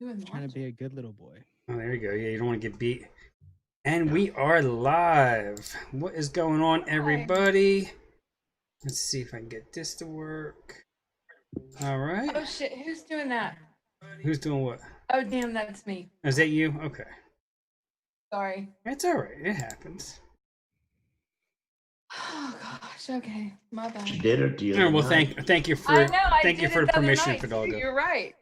Trying to be a good little boy. Oh, there you go. Yeah, you don't want to get beat. And we are live. What is going on, everybody? Let's see if I can get this to work. All right. Oh shit! Who's doing that? Who's doing what? Oh damn, that's me. Is that you? Okay. Sorry. It's all right. It happens. Oh gosh. Okay, my bad. She did it the All right, other well, night. thank you for I know. I thank did you for it the other permission, night, too. Fidalgo. You're right.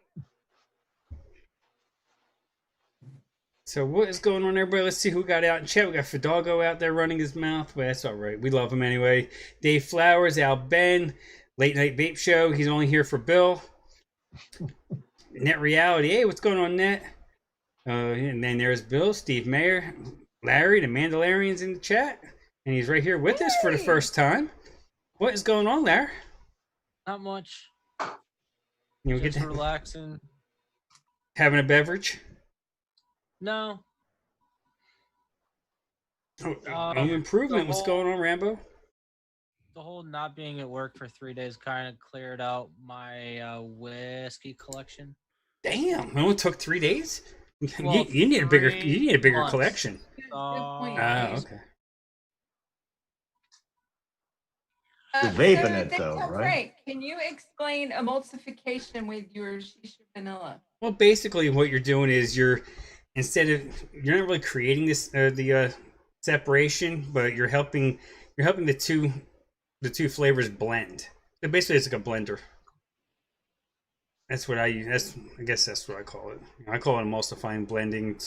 So what is going on, everybody? Let's see who got out in chat. We got Fidalgo out there running his mouth, but that's all right. We love him anyway. Dave Flowers, Al Ben, Late Night Vape Show. He's only here for Bill. Net Reality. Hey, what's going on, Net? And then there's Bill, Steve Mayer, Larry, the Mandalorian's in the chat, and he's right here with us for the first time. What is going on, Larry? Not much. You Just get to relaxing. having a beverage. No. Home improvement. What's going on, Rambo? The whole not being at work for 3 days kind of cleared out my whiskey collection. Damn, it only took 3 days. Well, you need a bigger months. collection. Good point. Okay. You're vaping so it, though, Dictator right? Frank, can you explain emulsification with your shisha vanilla? Well, basically, what you're doing is you're not really creating this the separation, but you're helping the two flavors blend. So basically, it's like a blender. That's what I use. I guess that's what I call it. I call it emulsifying blending.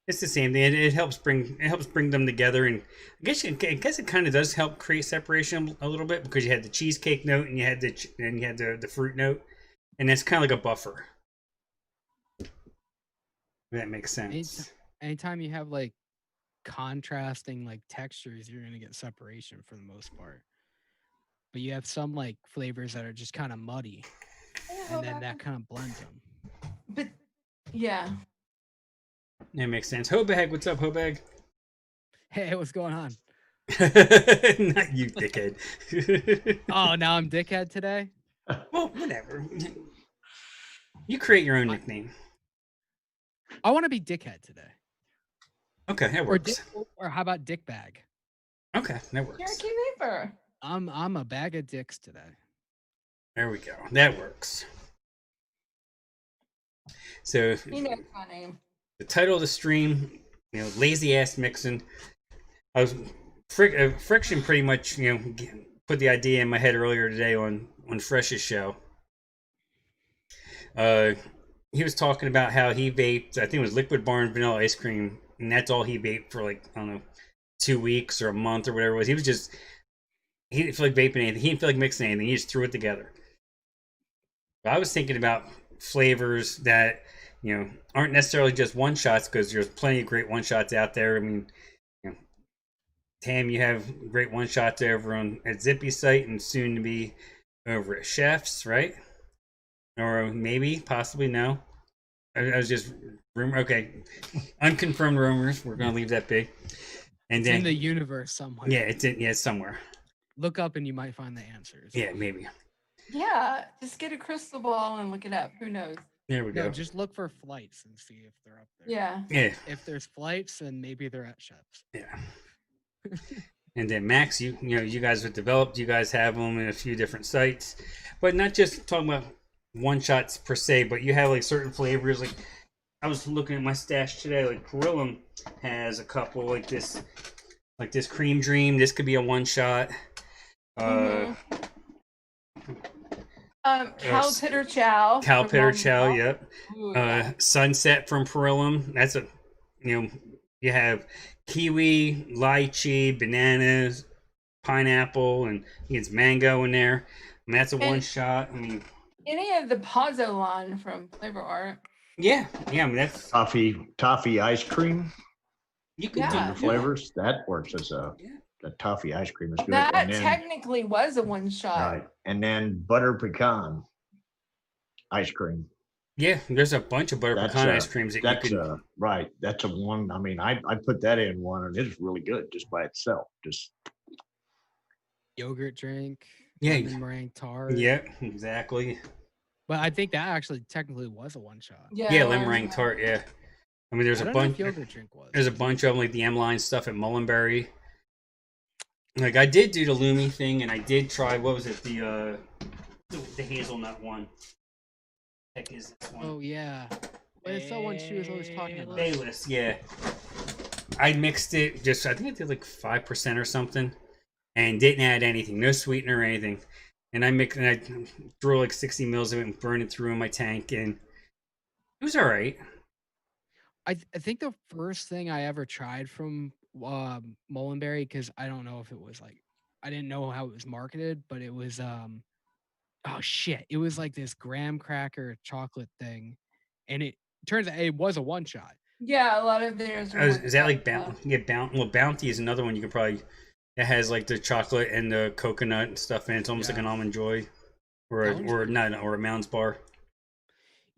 It's the same thing. It helps bring them together, and I guess it kind of does help create separation a little bit because you had the cheesecake note and you had the fruit note, and it's kind of like a buffer. If that makes sense. Anytime you have like contrasting like textures, you're gonna get separation for the most part. But you have some like flavors that are just kind of muddy, and then that kind of blends them. But yeah. That makes sense. Hobag, what's up, Hobag? Hey, what's going on? Not you, dickhead. Oh, now I'm dickhead today? Well, whatever. You create your own nickname. I want to be dickhead today. Okay, that works. Or how about dickbag? Okay, that works. You're a key vapor. I'm a bag of dicks today. There we go. That works. So You know my name. the title of the stream, lazy ass mixing. I was Friction pretty much, put the idea in my head earlier today on Fresh's show. He was talking about how he vaped, I think it was Liquid Barn vanilla ice cream, and that's all he vaped for like, I don't know, 2 weeks or a month or whatever it was. He didn't feel like vaping anything. He didn't feel like mixing anything. He just threw it together. But I was thinking about flavors that, aren't necessarily just one shots, because there's plenty of great one shots out there. I mean, Tam, you have great one shots over at Zippy's site and soon to be over at Chef's, right? Or maybe, possibly, no. I was just rumor. Okay, unconfirmed rumors. We're gonna leave that be. And it's then in the universe somewhere. Yeah, it's somewhere. Look up and you might find the answers. Yeah, maybe. Yeah, just get a crystal ball and look it up. Who knows? There we go. No, just look for flights and see if they're up there. Yeah. Yeah. If there's flights, then maybe they're at Chef's. Yeah. And then Max, you guys have developed. You guys have them in a few different sites, but not just talking about one shots per se, but you have like certain flavors. Like I was looking at my stash today. Like Perillum has a couple like this Cream Dream. This could be a one shot. Cal Pitter Chow. Cal Pitter Chow, yep. Ooh, yeah. Sunset from Perillum. That's you have kiwi, lychee, bananas, pineapple, and it's mango in there. And that's a one shot. I mean, any of the Pazzo line from Flavor Art. Yeah. I mean, that's toffee ice cream. You can Yeah. The flavors that works as a toffee ice cream is good. That And then, technically was a one shot. right, and then butter pecan ice cream. Yeah, there's a bunch of butter pecan ice creams that you can. Right. That's a one. I mean, I put that in one, and it's really good just by itself. Just Yogurt drink. Yeah. Lemon meringue tart. Yeah, exactly. But I think that actually technically was a one shot. Yeah, it was. Limerang tart. Yeah, I mean, there's I a don't know if bunch. yogurt drink was. There's a bunch of them, like the M line stuff at Mullenberry. Like I did do the Lumi thing, and I did try what was it the hazelnut one. Heck is this one? Oh yeah. But it's the one she was always talking about. Bayless, yeah. I mixed it just I think I did like 5% or something, and didn't add anything, no sweetener or anything. And I mixed and I threw like 60 mils of it and burned it through in my tank, and it was all right. I think the first thing I ever tried from Mullenberry, because I don't know if it was like I didn't know how it was marketed, but it was oh shit, it was like this graham cracker chocolate thing, and it turns out it was a one shot. Yeah, a lot of theirs. Is that like Bounty? Yeah, Well, Bounty is another one you can probably. It has like the chocolate and the coconut and stuff, and it's almost like an almond joy, or a, Almond or Joy? not, or a Mounds bar.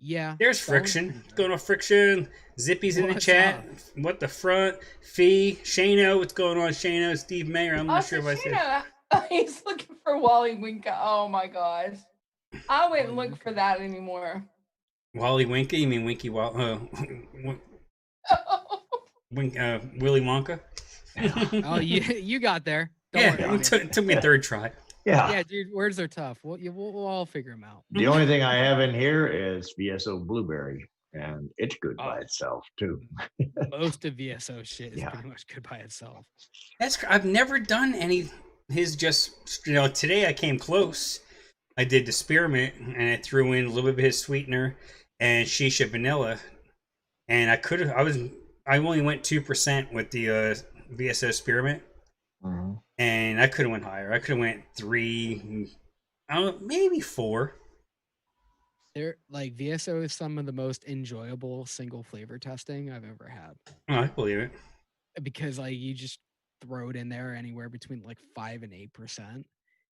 Yeah. There's that one's friction. pretty good. Going on friction. Zippy's in the What's chat. up? What the front? Fee. Shano. What's going on? Shano. Steve Mayer. I'm not sure if I said. He's looking for Wally Winka. Oh my gosh. I wouldn't Wally look Winka. for that anymore. Wally Winka. You mean Winky Willy Wonka? Oh, you got there. Don't Yeah, worry. it took me a third try. Yeah, dude, words are tough. We'll all figure them out. The only thing I have in here is VSO blueberry, and it's good by Oh. itself too. Most of VSO shit is Yeah. pretty much good by itself. I've never done any. His just today I came close. I did the spearmint and I threw in a little bit of his sweetener and shisha vanilla, and I only went 2% with the VSO spearmint, Mhm. and I could have went higher. I could have went 3, I don't know, maybe 4. They're like VSO is some of the most enjoyable single flavor testing I've ever had, Oh, I believe it. because like you just throw it in there anywhere between like 5 and 8%,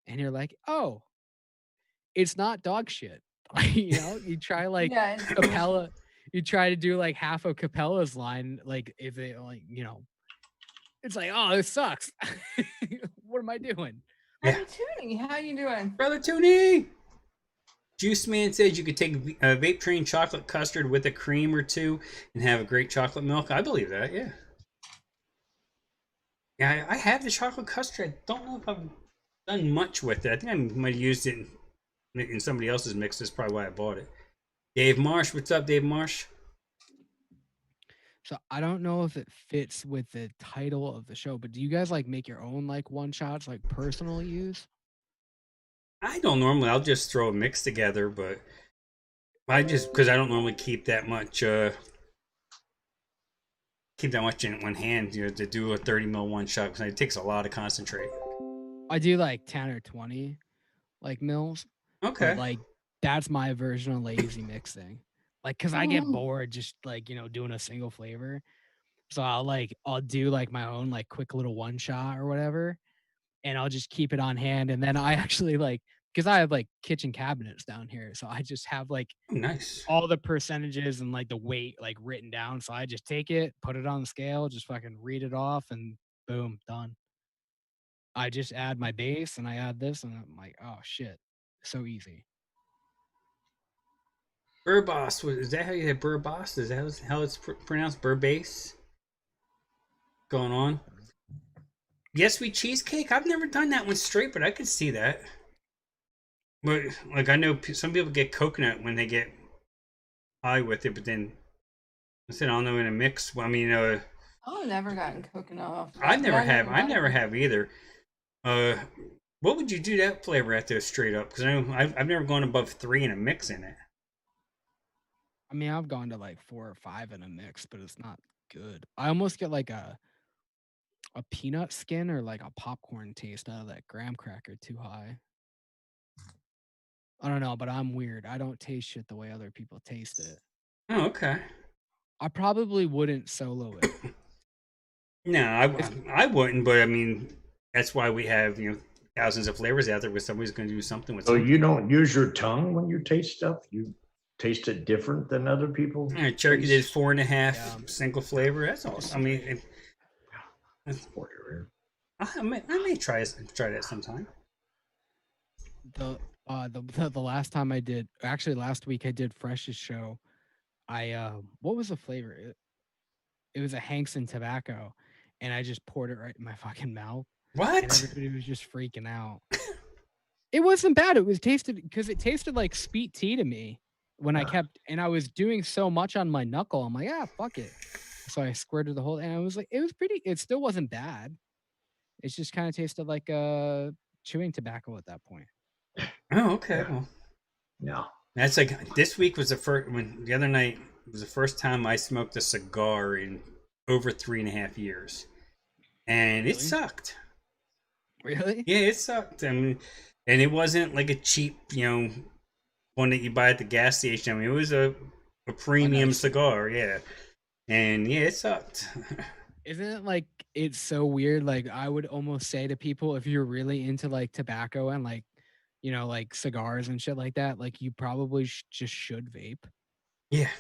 and you're like, oh, it's not dog shit. You try like Yeah, it's Capella, you try to do like half of Capella's line, like if it like it's like, oh, this sucks. What am I doing? Yeah. Brother Toonie, how you doing? Brother Toonie! Juice Man says you could take a Vape Train chocolate custard with a cream or two and have a great chocolate milk. I believe that, yeah. Yeah, I have the chocolate custard. I don't know if I've done much with it. I think I might have used it in somebody else's mix. That's probably why I bought it. Dave Marsh, what's up, Dave Marsh? So I don't know if it fits with the title of the show, but do you guys like make your own like one shots, like personal use? I don't normally. I'll just throw a mix together, but because I don't normally keep that much in one hand, to do a 30 mil one shot, because it takes a lot of concentrate. I do like 10 or 20 like mils. Okay. But like that's my version of lazy mixing. Like, cause I get bored just like, doing a single flavor. So I'll do like my own like quick little one shot or whatever. And I'll just keep it on hand. And then I actually because I have like kitchen cabinets down here. So I just have like Oh, nice. all the percentages and like the weight like written down. So I just take it, put it on the scale, just fucking read it off, and boom, done. I just add my base and I add this, and I'm like, oh shit, so easy. Burboss, is that how you say Burboss? Is that how it's pronounced? Burbase? Going on? Yes, sweet cheesecake. I've never done that one straight, but I could see that. But like I know some people get coconut when they get high with it, but then I said I don't know in a mix. Well, I mean, I've never gotten coconut off. I never have. I gotten never it. have either. What would you do that flavor at though straight up? Because I know I've never gone above 3 in a mix in it. I mean, I've gone to like 4 or 5 in a mix, but it's not good. I almost get like a peanut skin or like a popcorn taste out of that graham cracker too high. I don't know, but I'm weird. I don't taste shit the way other people taste it. Oh, okay. I probably wouldn't solo it. No, I wouldn't, but I mean that's why we have thousands of flavors out there. Where somebody's going to do something with. So something. you don't use your tongue when you taste stuff? You taste it different than other people? All right, Cherokee did taste? 4.5 single flavor. That's all. I mean, I may try that sometime. The The last time I did, actually last week I did Fresh's show. I what was the flavor? It was a Hanks and tobacco, and I just poured it right in my fucking mouth, and What? everybody was just freaking out. It wasn't bad. It was tasted because it tasted like sweet tea to me when I Ah. kept, and I was doing so much on my knuckle. I'm like, ah, fuck it. So I squirted the whole, and I was like, it was pretty. It still wasn't bad. It just kind of tasted like chewing tobacco at that point. Oh, okay. Yeah. Well, No. that's like this week was the first. When the other night was the first time I smoked a cigar in over 3.5 years, and it Really? sucked. Really? Yeah, it sucked. I mean, and it wasn't like a cheap, one that you buy at the gas station. I mean, it was a premium nice. cigar. Yeah, and yeah, it sucked. Isn't it like it's so weird? Like I would almost say to people, if you're really into like tobacco and like, like cigars and shit like that, like you probably just should vape. Yeah,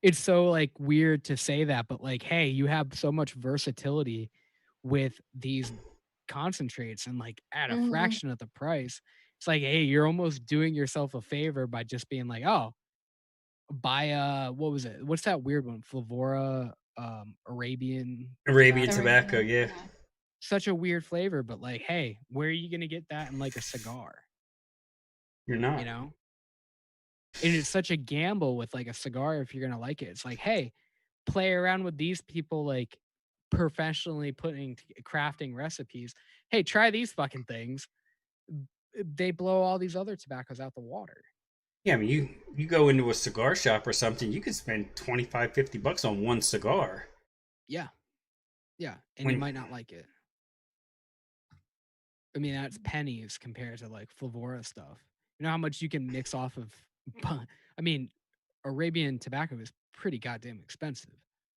It's so like weird to say that, but like, hey, you have so much versatility with these concentrates and like at a Mhm. fraction of the price. It's like, hey, you're almost doing yourself a favor by just being like, oh, buy what was it? What's that weird one? Flavora, Arabian Arabian tobacco. tobacco. Yeah, Such a weird flavor, but like, hey, where are you gonna get that in like a cigar? you're not. You know? And it's such a gamble with like a cigar if you're gonna like it. It's like, hey, play around with these people like professionally crafting recipes. Hey, try these fucking things. They blow all these other tobaccos out the water. Yeah, I mean, you go into a cigar shop or something, you could spend 25, $50 on one cigar. Yeah. Yeah. And you When might not like it. I mean, that's pennies compared to like Flavora stuff. You know how much you can mix off of I mean, Arabian tobacco is pretty goddamn expensive.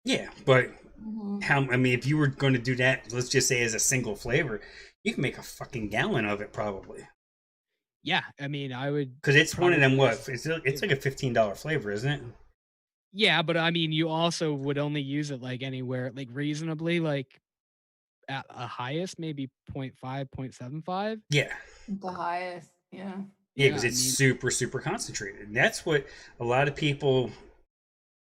yeah, but Mhm. I mean, if you were going to do that, let's just say as a single flavor, you can make a fucking gallon of it probably. Yeah, I mean, I would Because it's one of them. probably What? It's like a $15 flavor, isn't it? Yeah, but I mean, you also would only use it like anywhere like reasonably like at a highest maybe 0.5, 0.75. Yeah, The highest. Yeah. yeah, Yeah, because I it's mean, super, super concentrated. And that's what a lot of people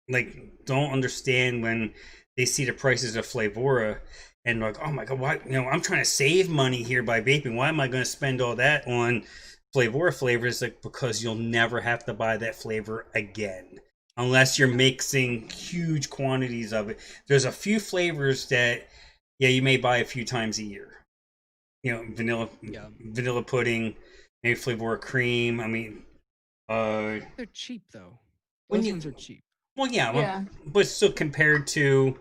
like don't understand when they see the prices of Flavora and like, oh my god, why? I'm trying to save money here by vaping. Why am I going to spend all that on Flavora flavors? Like because you'll never have to buy that flavor again unless you're mixing huge quantities of it. There's a few flavors that, yeah, you may buy a few times a year. Vanilla, yeah, vanilla pudding, maybe Flavora cream. I mean, they're cheap though. when Those you, ones are cheap. well, yeah, Yeah. but still compared to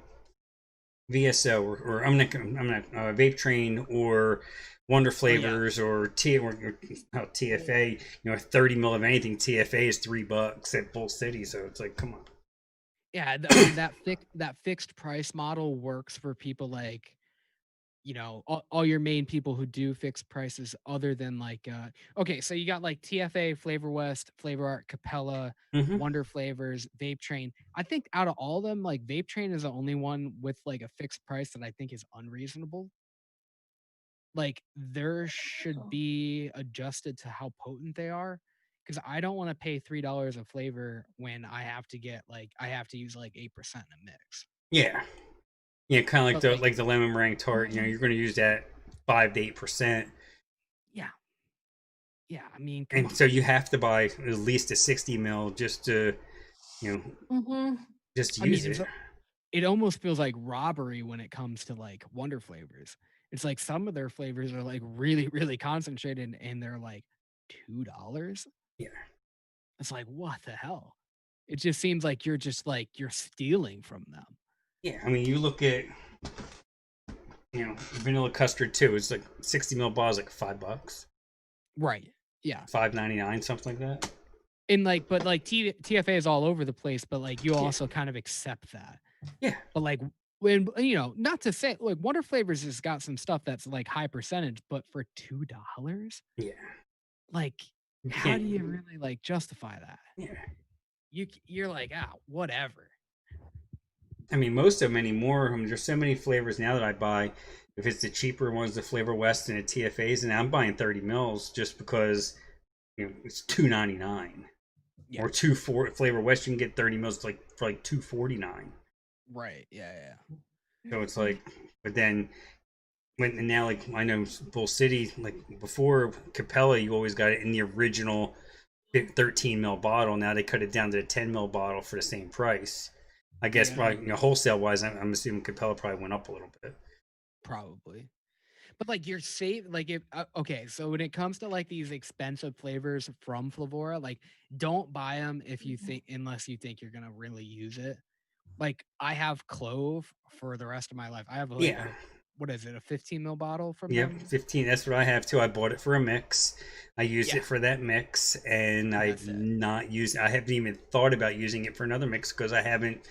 VSO or I'm not Vape Train or Wonder Flavors or TFA. 30 mil of anything TFA is $3 at Bull City, so it's like, come on. Yeah, I mean that fixed price model works for people like all your main people who do fixed prices other than like okay, so you got like TFA, Flavor West, Flavor Art, Capella, Hmm. Wonder Flavors, Vape Train. I think out of all of them, like Vape Train is the only one with like a fixed price that I think is unreasonable. Like there should be adjusted to how potent they are. Because I don't want to pay $3 a flavor when I have to use like 8% in a mix. Yeah, yeah, kind of like But the like, like the lemon meringue tart. You're going to use that 5 to 8%, yeah, yeah. I mean, come and on. so you have to buy at least a 60 mil just to you know Mm-hmm. just to I mean, use it. it almost feels like robbery when it comes to like Wonder flavors. It's like some of their flavors are like really, really concentrated and they're like $2. Yeah, It's like, what the hell? It just seems like you're stealing from them. yeah. I mean, you look at vanilla custard too. It's like 60 mil ball is like $5, Right. Yeah. $5.99, something like that. And like, but like TFA is all over the place, but like you Yeah. also kind of accept that. Yeah, But like when not to say like Wonder Flavors has got some stuff that's like high percentage, but for $2, yeah. like You how do can't. you really like justify that? Yeah. You're like, whatever. I mean, most of them anymore. I mean, there's so many flavors now that I buy. If it's the cheaper ones, the Flavor West and the TFAs, and I'm buying 30 mils just because it's $2.99. Yeah. Or flavor West, you can get 30 mils like for like $2.49. Right. Yeah. So it's like, but then and now like I know Bull City, like before Capella, you always got it in the original 13 mil bottle. Now they cut it down to a 10 mil bottle for the same price. I guess Yeah. probably wholesale wise, I'm assuming Capella probably went up a little bit. Probably. But like you're safe, like if okay, so when it comes to like these expensive flavors from Flavora, like don't buy them if you think unless you think you're gonna really use it. Like I have clove for the rest of my life. I have like Yeah. what is it, a 15 mil bottle from Yep, them? 15. That's what I have too. I bought it for a mix. I used Yeah. it for that mix, and I've That's it. not used. I haven't even thought about using it for another mix because I haven't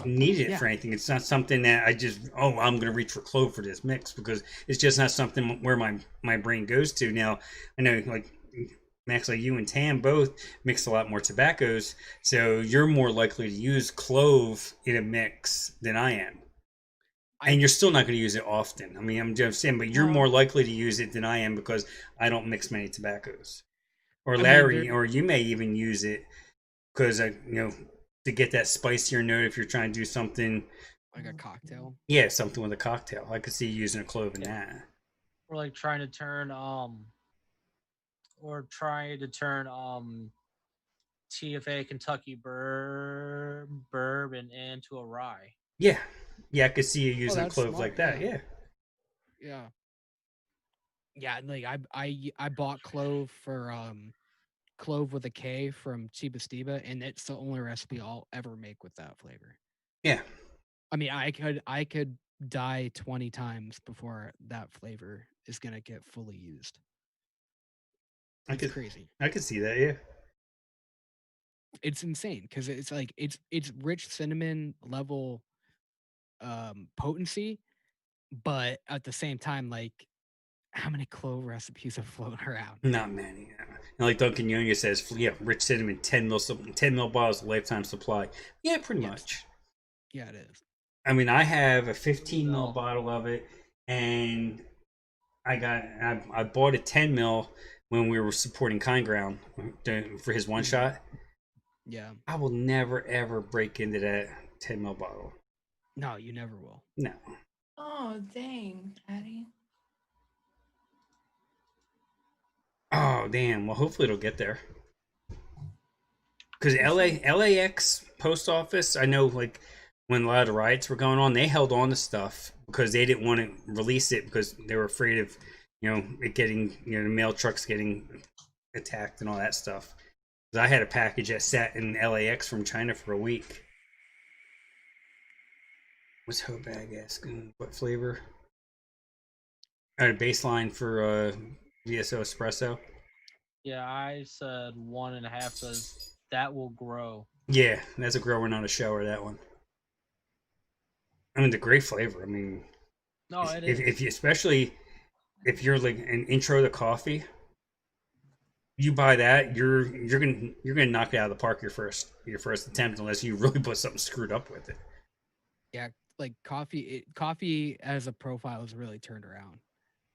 needed it Yeah. for anything. It's not something that I just I'm gonna reach for clove for this mix because it's just not something where my brain goes to. Now I know like Max, like you and Tam both mix a lot more tobaccos, so you're more likely to use clove in a mix than I am. And you're still not going to use it often. I mean, I'm just saying, but you're more likely to use it than I am because I don't mix many tobaccos. Or Larry, or you may even use it because to get that spicier note if you're trying to do something like a cocktail. Yeah, something with a cocktail. I could see you using a clove in that. Or like trying to turn TFA Kentucky bourbon into a rye. Yeah, I could see you using a clove smart, like that. Yeah. Like I bought clove for clove with a K from Chiba Stiba, and it's the only recipe I'll ever make with that flavor. Yeah. I mean, I could die 20 times before that flavor is gonna get fully used. It's crazy. I could see that. Yeah. It's insane because it's like it's rich cinnamon level potency, but at the same time, like how many clove recipes are floating around? Not many. Yeah. And like Duncan Young says, yeah, rich cinnamon, 10 mil bottles, lifetime supply. Yeah, pretty much. Yeah, it is. I mean, I have a 15 mil bottle of it, and I bought a 10 mil when we were supporting Kind Ground for his one shot. Yeah. I will never ever break into that 10 mil bottle. No, you never will. No. Oh, dang, Patty. Oh, damn. Well, hopefully it'll get there. Because LAX post office, I know, like, when a lot of the riots were going on, they held on to stuff because they didn't want to release it because they were afraid of, it getting, the mail trucks getting attacked and all that stuff. I had a package that sat in LAX from China for a week. What's her bag asking? What flavor? I had a baseline for VSO espresso. Yeah, I said 1.5 because that will grow. Yeah, that's a grower, not a shower. That one. I mean, the great flavor. I mean, no, it is. If you, especially if you're like an intro to coffee, you buy that, you're gonna knock it out of the park your first attempt, unless you really put something screwed up with it. Yeah, like coffee as a profile is really turned around.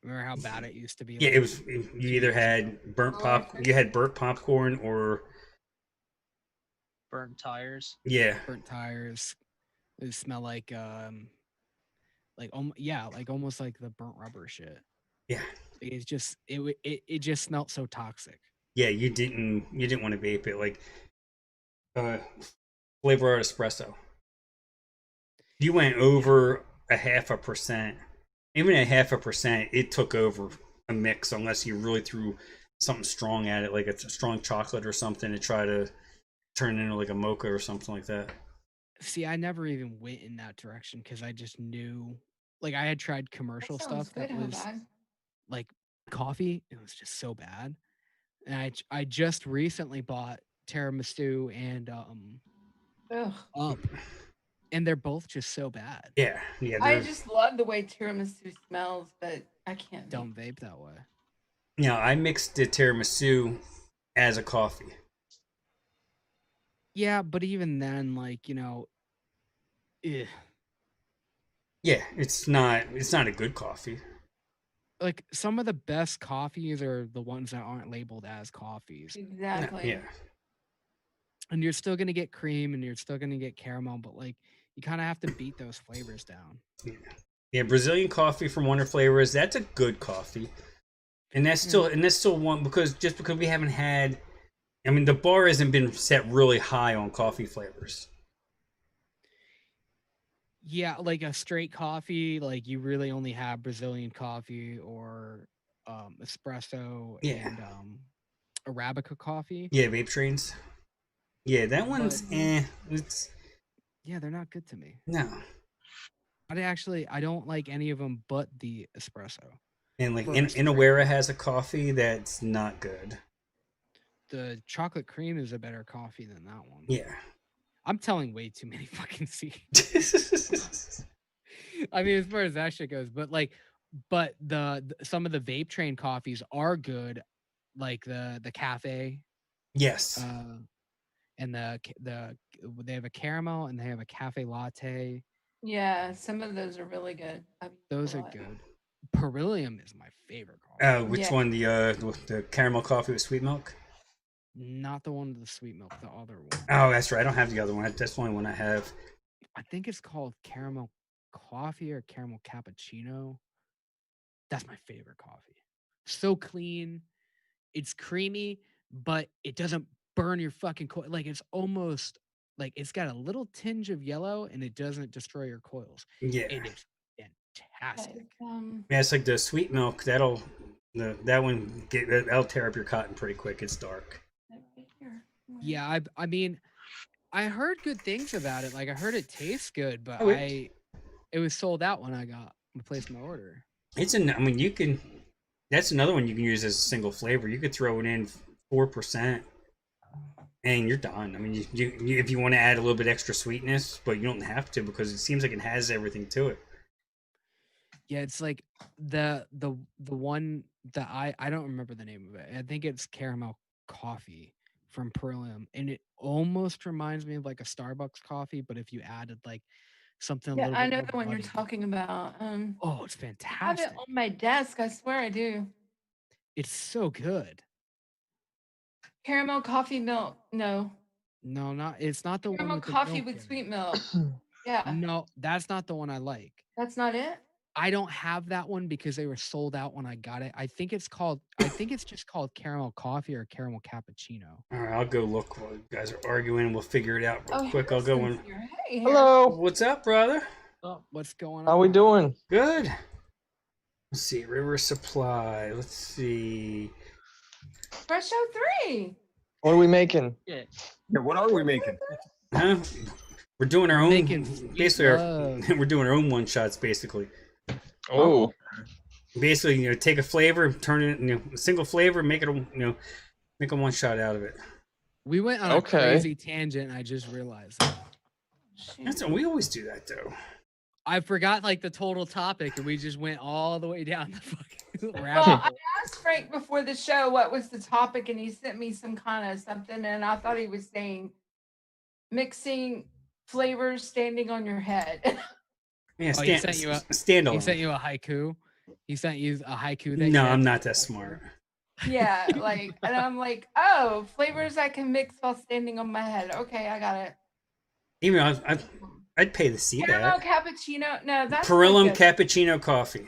Remember how bad it used to be? Yeah, like, it was. You either had burnt popcorn or burnt tires. Yeah, burnt tires. It smell like almost like the burnt rubber shit. Yeah, it's just it just smelled so toxic. Yeah, you didn't want to vape it like flavor art espresso. You went over 0.5%. Even 0.5%, it took over a mix unless you really threw something strong at it, like a strong chocolate or something, to try to turn it into like a mocha or something like that. See, I never even went in that direction because I just knew, like, I had tried commercial stuff that was like coffee. It was just so bad, and I just recently bought tiramisu and up, and they're both just so bad. Yeah. I just love the way tiramisu smells, but I can't. Don't vape that way. Yeah, I mixed the tiramisu as a coffee. Yeah, but even then, like, Yeah, it's not a good coffee. like some of the best coffees are the ones that aren't labeled as coffees. Exactly. Yeah. And you're still gonna get cream and you're still gonna get caramel, but like you kind of have to beat those flavors down. Yeah, Brazilian coffee from Wonder Flavors, that's a good coffee. And that's still one because we haven't had, I mean, the bar hasn't been set really high on coffee flavors. Yeah, like a straight coffee, like you really only have Brazilian coffee or espresso Yeah. and Arabica coffee. Yeah, vape trains. Yeah, that one's it's Yeah, they're not good to me. no. I don't like any of them but the espresso. And like For a straight Inawera has a coffee that's not good. The chocolate cream is a better coffee than that one. Yeah. I'm telling way too many fucking secrets. I mean, as far as that shit goes, but like, but the some of the vape train coffees are good, like the cafe, Yes. and they have a caramel and they have a cafe latte. Yeah, some of those are really good. I've used Those a are lot. good. Beryllium is my favorite coffee. Which Yeah. one? The caramel coffee with sweet milk? Not the one with the sweet milk, the other one. Oh, that's right. I don't have the other one. That's the only one I have. I think it's called caramel coffee or caramel cappuccino. That's my favorite coffee. So clean. It's creamy, but it doesn't burn your fucking coil. Like it's almost like it's got a little tinge of yellow and it doesn't destroy your coils. Yeah. It is fantastic. Yeah, it's like the sweet milk. That'll tear up your cotton pretty quick. It's dark. Yeah, I mean, I heard good things about it. Like I heard it tastes good, but Oh, it was sold out when I placed my order. I mean, you can. That's another one you can use as a single flavor. You could throw it in 4%, and you're done. I mean, you if you want to add a little bit extra sweetness, but you don't have to because it seems like it has everything to it. Yeah, it's like the one that I don't remember the name of it. I think it's caramel coffee from Perlium, and it almost reminds me of like a Starbucks coffee, but if you added like something a Yeah, little I bit know more the one you're nutty. talking about. Oh, it's I have it fantastic. on my desk. I swear I do. It's so good. Caramel coffee milk. No. No, it's not the one Caramel with the coffee milk with in sweet it. milk. Yeah. No, that's not the one I like. That's not it? I don't have that one because they were sold out when I got it. I think it's just called caramel coffee or caramel cappuccino. All right, I'll go look while you guys are arguing, and we'll figure it out real quick. I'll go in. Harrison's here. Hey, Hello. What's up, brother? Oh, what's going on? How we doing? Good. Let's see, River Supply. Let's see. Fresh 03. What are we making? Yeah. Yeah, what are we making? Huh? We're doing our own. Making Basically, we're doing our own one shots. Basically, Oh, basically, take a flavor, turn it, a single flavor, make it, make a one shot out of it. We went on a crazy tangent. I just realized. We always do that though. I forgot like the total topic, and we just went all the way down the fucking Well, rabbit I hole. asked Frank before the show what was the topic, and he sent me some kind of something, and I thought he was saying mixing flavors standing on your head. Yeah, Oh, he sent you a standalone. He sent you a haiku. He sent you a haiku. That No, I'm not that smart. Yeah, like, and I'm like, oh, flavors I can mix while standing on my head. Okay, I got it. Even I'd pay to see Caramel that. cappuccino. No, that's not Perillum good. cappuccino coffee.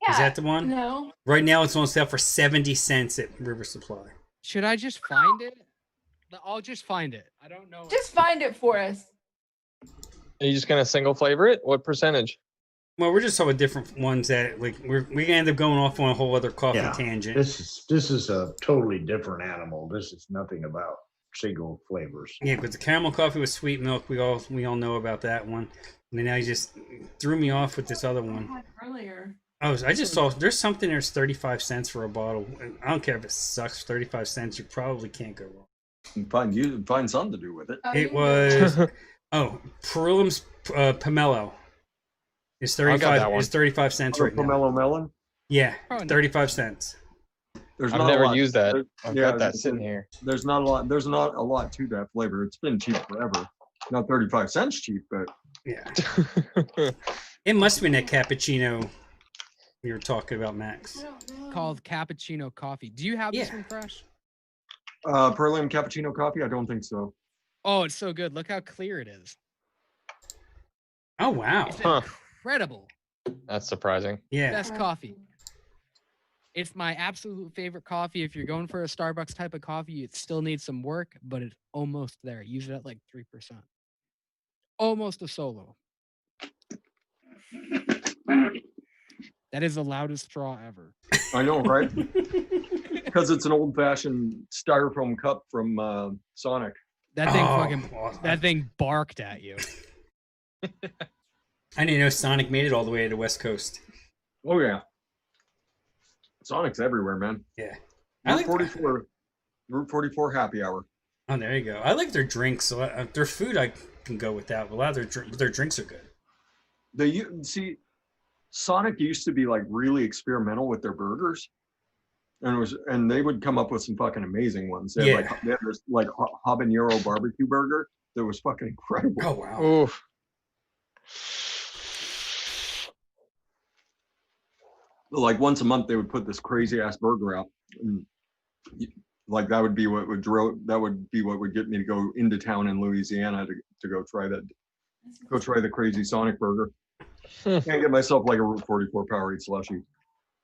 Yeah, Is that the one? No. Right now, it's on sale for 70 cents at River Supply. Should I just find it? I'll just find it. I don't know. Just find it for us. are you just gonna single flavor it? What percentage? Well, we're just talking about different ones that like we can end up going off on a whole other coffee Yeah, tangent. This is a totally different animal. This is nothing about single flavors. Yeah, but the caramel coffee with sweet milk, we all know about that one. And then now you just threw me off with this other one. I had earlier. Oh, I just saw there's something there's 35 cents for a bottle. I don't care if it sucks. 35 cents, you probably can't go wrong. Find something to do with it. Oh, It you was Perillum's Pomelo. It's I got that 35. one. It's 35 cents right now. Pomelo melon. Yeah, Probably not. 35 cents. There's I've not a never lot- used that. there- I've yeah, got that sitting here. There's not a lot. There's not a lot to that flavor. It's been cheap forever. Not 35 cents cheap, but Yeah, it must have been that cappuccino. You were talking about Max. I don't know. called cappuccino coffee. Do you have this Yeah. one fresh? Perlium cappuccino coffee? I don't think so. Oh, it's so good. Look how clear it is. Oh wow. It's Huh. incredible. That's surprising. Yeah. Best coffee. It's my absolute favorite coffee. If you're going for a Starbucks type of coffee, it still needs some work, but it's almost there. Use it at like 3%. Almost a solo. That is the loudest straw ever. I know, right? Because it's an old-fashioned styrofoam cup from Sonic. That thing Oh, fucking awesome. that thing barked at you. I didn't know Sonic made it all the way to the West Coast. Oh yeah, Sonic's everywhere, man. Yeah. I Route like 44, Route 44 happy hour. Oh, there you go. I like their drinks. So their food I can go without. But a lot of their drinks are good. See, Sonic used to be like really experimental with their burgers, and they would come up with some fucking amazing ones. They had this like habanero barbecue burger that was fucking incredible. Oh wow. Oof. Like once a month they would put this crazy ass burger out, and like that would be what would get me to go into town in Louisiana to go try the crazy Sonic burger. Can't get myself like a Route 44 Powerade slushy.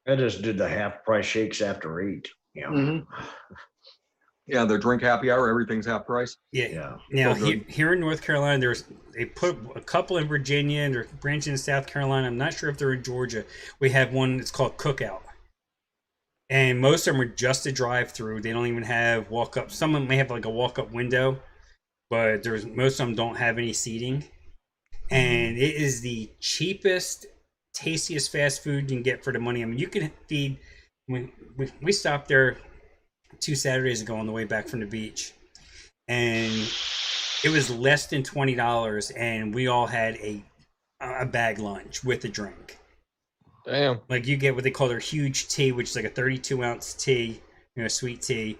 I just did the half price shakes after 8. You know? Yeah, their drink happy hour, everything's half price. Yeah. Now here in North Carolina, they put a couple in Virginia and they're branching in South Carolina. I'm not sure if they're in Georgia. We have one that's called Cookout, and most of them are just a drive-through. They don't even have walk-up. Some of them may have like a walk-up window, but most of them don't have any seating. And it is the cheapest, tastiest fast food you can get for the money. I mean, you can feed. We stopped there 2 Saturdays ago on the way back from the beach, and it was less than $20, and we all had a bag lunch with a drink. Damn. Like you get what they call their huge tea, which is like a 32-ounce tea, sweet tea.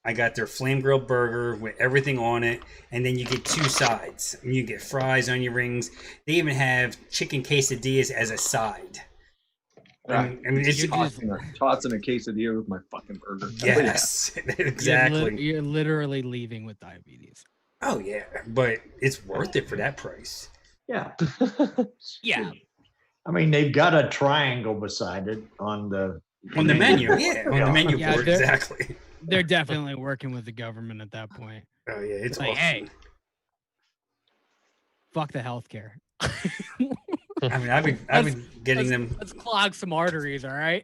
I got their flame grilled burger with everything on it, and then you get 2 sides. You get fries, onion rings. They even have chicken quesadillas as a side. I mean, it's tots in a quesadilla with my fucking burger. Yes, exactly. You're literally leaving with diabetes. Oh yeah, but it's worth it for that price. Yeah. Yeah. I mean, they've got a triangle beside it on the menu. Yeah, on the menu board, exactly. They're definitely working with the government at that point. Oh yeah, it's like, awesome. hey, fuck the healthcare. I mean, I've been getting them. Let's clog some arteries, all right?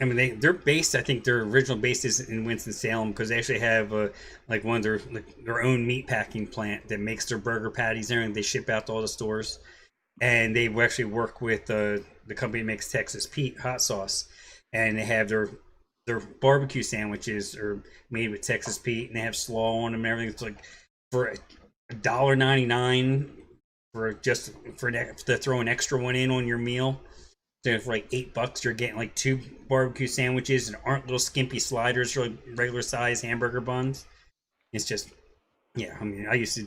I mean, they're based. I think their original base is in Winston-Salem because they actually have like one of their own meat packing plant that makes their burger patties there, and they ship out to all the stores. And they actually work with the company that makes Texas Pete hot sauce, and they have their barbecue sandwiches are made with Texas Pete, and they have slaw on them and everything. It's like for $1.99 to throw an extra one in on your meal. So for like $8, you're getting like 2 barbecue sandwiches and aren't little skimpy sliders or like regular size hamburger buns. It's just, yeah. I mean, I used to,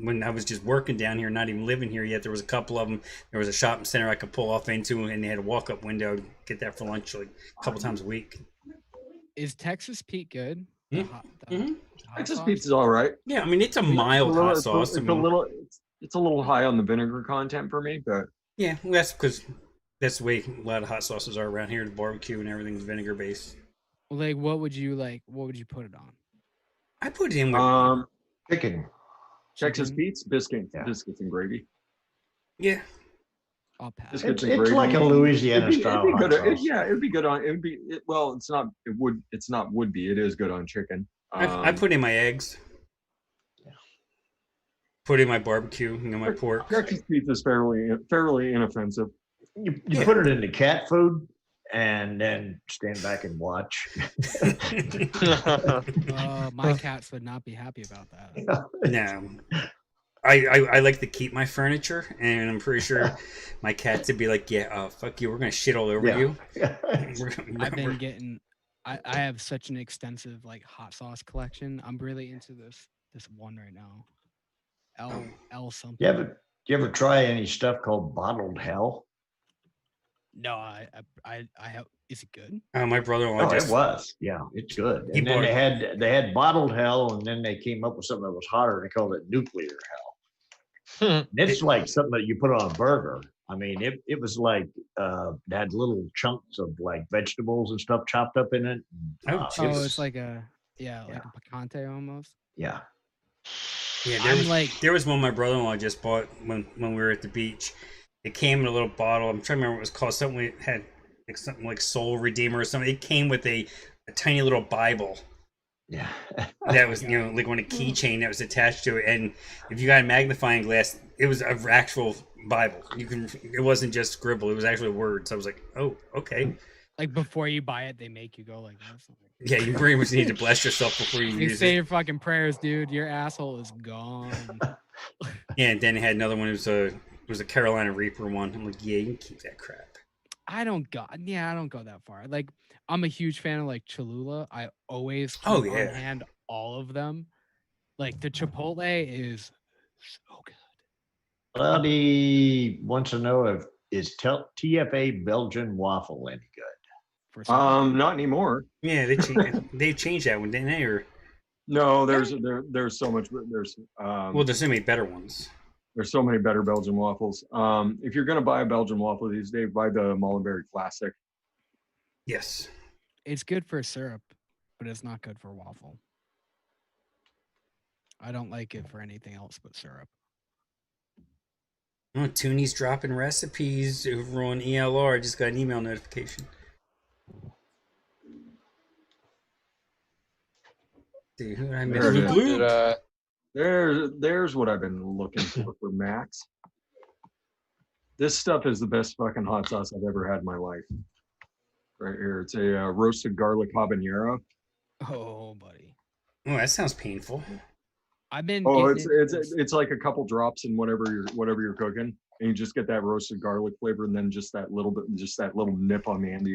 when I was just working down here, not even living here yet, there was a couple of them. There was a shopping center I could pull off into, and they had a walk-up window to get that for lunch like a couple times a week. Is Texas Pete good? Texas Pete's is all right. Yeah, I mean, it's a mild hot sauce. It's a little high on the vinegar content for me, but yeah, well, that's because that's the way a lot of hot sauces are around here. The barbecue and everything's vinegar based. Well, like, what would you put it on? I put it in with chicken. Texas Pete's biscuits and gravy. Yeah. I'll pass. It's like a Louisiana style hot sauce. It'd be good on. It's not. It would. It's not. Would be. It is good on chicken. I put in my eggs. Put in my barbecue, my pork. Texas pizza is fairly inoffensive. You put it into cat food and then stand back and watch. My cats would not be happy about that. No. I like to keep my furniture, and I'm pretty sure my cats would be like, yeah, fuck you, we're going to shit all over you. I've been getting, I have such an extensive like hot sauce collection. I'm really into this one right now. L something. You ever try any stuff called bottled hell? No, I have. Is it good? My brother-in-law Oh, it just was. Yeah, it's good. He And then bought- they had bottled hell, and then they came up with something that was hotter. They called it nuclear hell. And it's like something that you put on a burger. I mean, it was like it had little chunks of like vegetables and stuff chopped up in it. Oh, It Oh, was- it's like a like a picante almost. yeah. Yeah, I'm like, there was one my brother-in-law just bought when we were at the beach. It came in a little bottle. I'm trying to remember what it was called. Something it had like something like Soul Redeemer or something. It came with a tiny little Bible Yeah. that was like on a keychain that was attached to it. And if you got a magnifying glass, it was an actual Bible. It wasn't just scribble. It was actually words. I was like, oh, okay. like before you buy it, they make you go like this. Yeah, you pretty much need to bless yourself before you You use say it. your fucking prayers, dude. Your asshole is gone. Yeah, and then it had another one. It was a Carolina Reaper one. I'm like, yeah, you can keep that crap. I don't go that far. Like, I'm a huge fan of like Cholula. I always keep Oh, on yeah. hand all of them. Like the Chipotle is so good. Buddy wants to know if is TFA Belgian waffle any good? For some. Not anymore. Yeah, they changed that one, didn't they? Or No, there's so much. well, there's so many better ones. There's so many better Belgian waffles. If you're gonna buy a Belgian waffle these days, buy the Mullenberry Classic. Yes. It's good for syrup, but it's not good for waffle. I don't like it for anything else but syrup. Oh, Toonie's dropping recipes over on ELR. I just got an email notification. See who I missed? There it Luke is. Luke. There's what I've been looking for Max. This stuff is the best fucking hot sauce I've ever had in my life. Right here, it's a roasted garlic habanero. Oh, buddy. Oh, that sounds painful. I've been. Oh, getting into this- it's like a couple drops in whatever you're cooking, and you just get that roasted garlic flavor, and then just that little nip on the end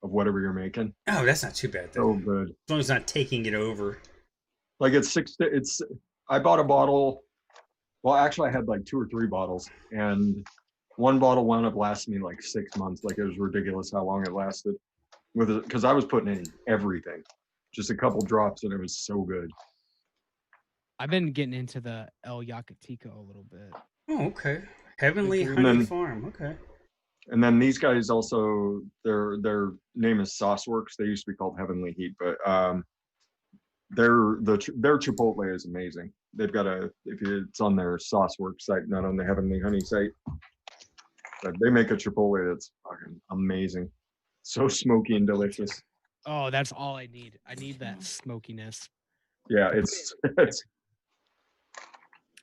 of whatever you're making. Oh, that's not too bad though. So good. As long as it's not taking it over. Like I bought a bottle. Well, actually, I had like 2 or 3 bottles, and one bottle wound up lasting me like 6 months. Like, it was ridiculous how long it lasted with it, because I was putting in everything, just a couple drops, and it was so good. I've been getting into the El Yucateco a little bit. Oh, okay. Heavenly And Honey then- Farm. Okay. And then these guys also, their name is Sauceworks. They used to be called Heavenly Heat, but their Chipotle is amazing. They've got it's on their Sauceworks site, not on the Heavenly Honey site. But they make a Chipotle that's fucking amazing. So smoky and delicious. Oh, that's all I need. I need that smokiness. Yeah, it's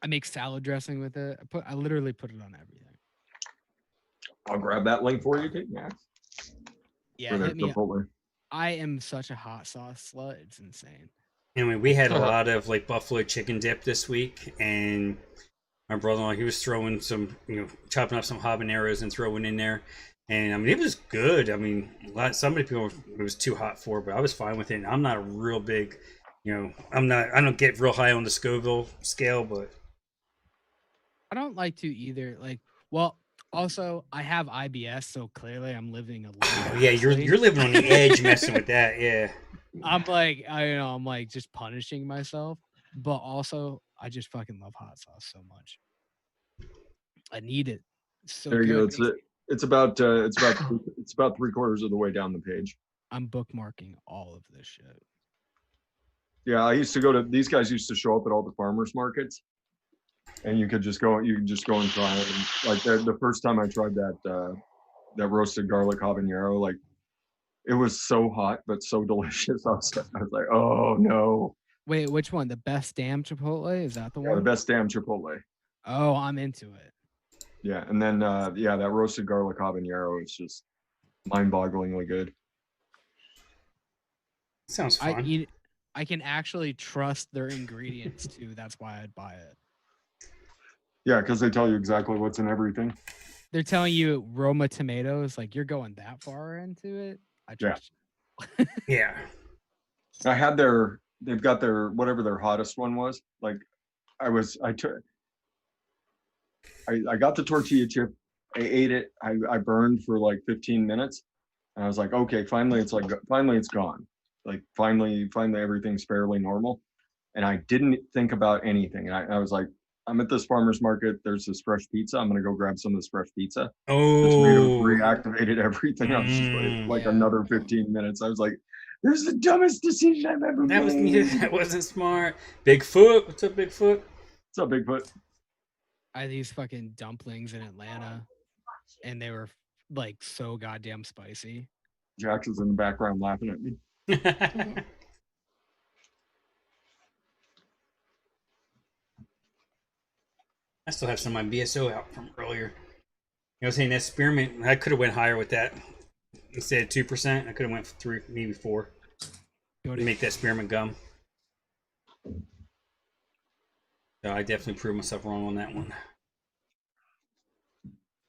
I make salad dressing with it. I literally put it on everything. I'll grab that link for you, too, Max. Yeah, For the hit me up. Chipotle. I am such a hot sauce slut. It's insane. Anyway, we had a lot of like buffalo chicken dip this week, and my brother-in-law, he was throwing some, chopping up some habaneros and throwing in there. And I mean, it was good. I mean, some people it was too hot for, but I was fine with it. And I'm not a real big, I don't get real high on the Scoville scale, but I don't like to either. Like, well, also I have IBS, so clearly I'm living a little. yeah, you're nicely. living on the edge messing with that. Yeah. I'm like, I'm like just punishing myself, but also I just fucking love hot sauce so much. I need it. It's so There you good. go. It's about 3/4 of the way down the page. I'm bookmarking all of this shit. Yeah, these guys used to show up at all the farmers markets, and you could just go and try it. And like the first time I tried that roasted garlic habanero, like, it was so hot but so delicious. I was like, oh no. Wait, which one? The best damn Chipotle? Is that the Yeah, one? the best damn Chipotle. Oh, I'm into it. Yeah, and then that roasted garlic habanero is just mind-bogglingly good. Sounds fun. I can actually trust their ingredients too. That's why I'd buy it. Yeah, because they tell you exactly what's in everything. They're telling you Roma tomatoes, like you're going that far into it. I trust you. Yeah. They've got their whatever their hottest one was. Like, I got the tortilla chip I ate it. I burned for like 15 minutes. And I was like, okay, finally it's gone. Like finally everything's fairly normal. And I didn't think about anything. And I was like, I'm at this farmer's market. There's this fresh pizza. I'm gonna go grab some of this fresh pizza. This made Oh, reactivated everything. I was just like Yeah. another 15 minutes. I was like, this is the dumbest decision I've ever that made. wasn't smart. Bigfoot, what's up, Bigfoot? What's up, Bigfoot? I had these fucking dumplings in Atlanta, and they were like so goddamn spicy. Jax is in the background laughing at me. I still have some of my BSO out from earlier. I was saying that spearmint, I could have went higher with that. Instead of 2%, I could have went for 3, maybe 4. Go To to make that spearmint gum. So I definitely proved myself wrong on that one.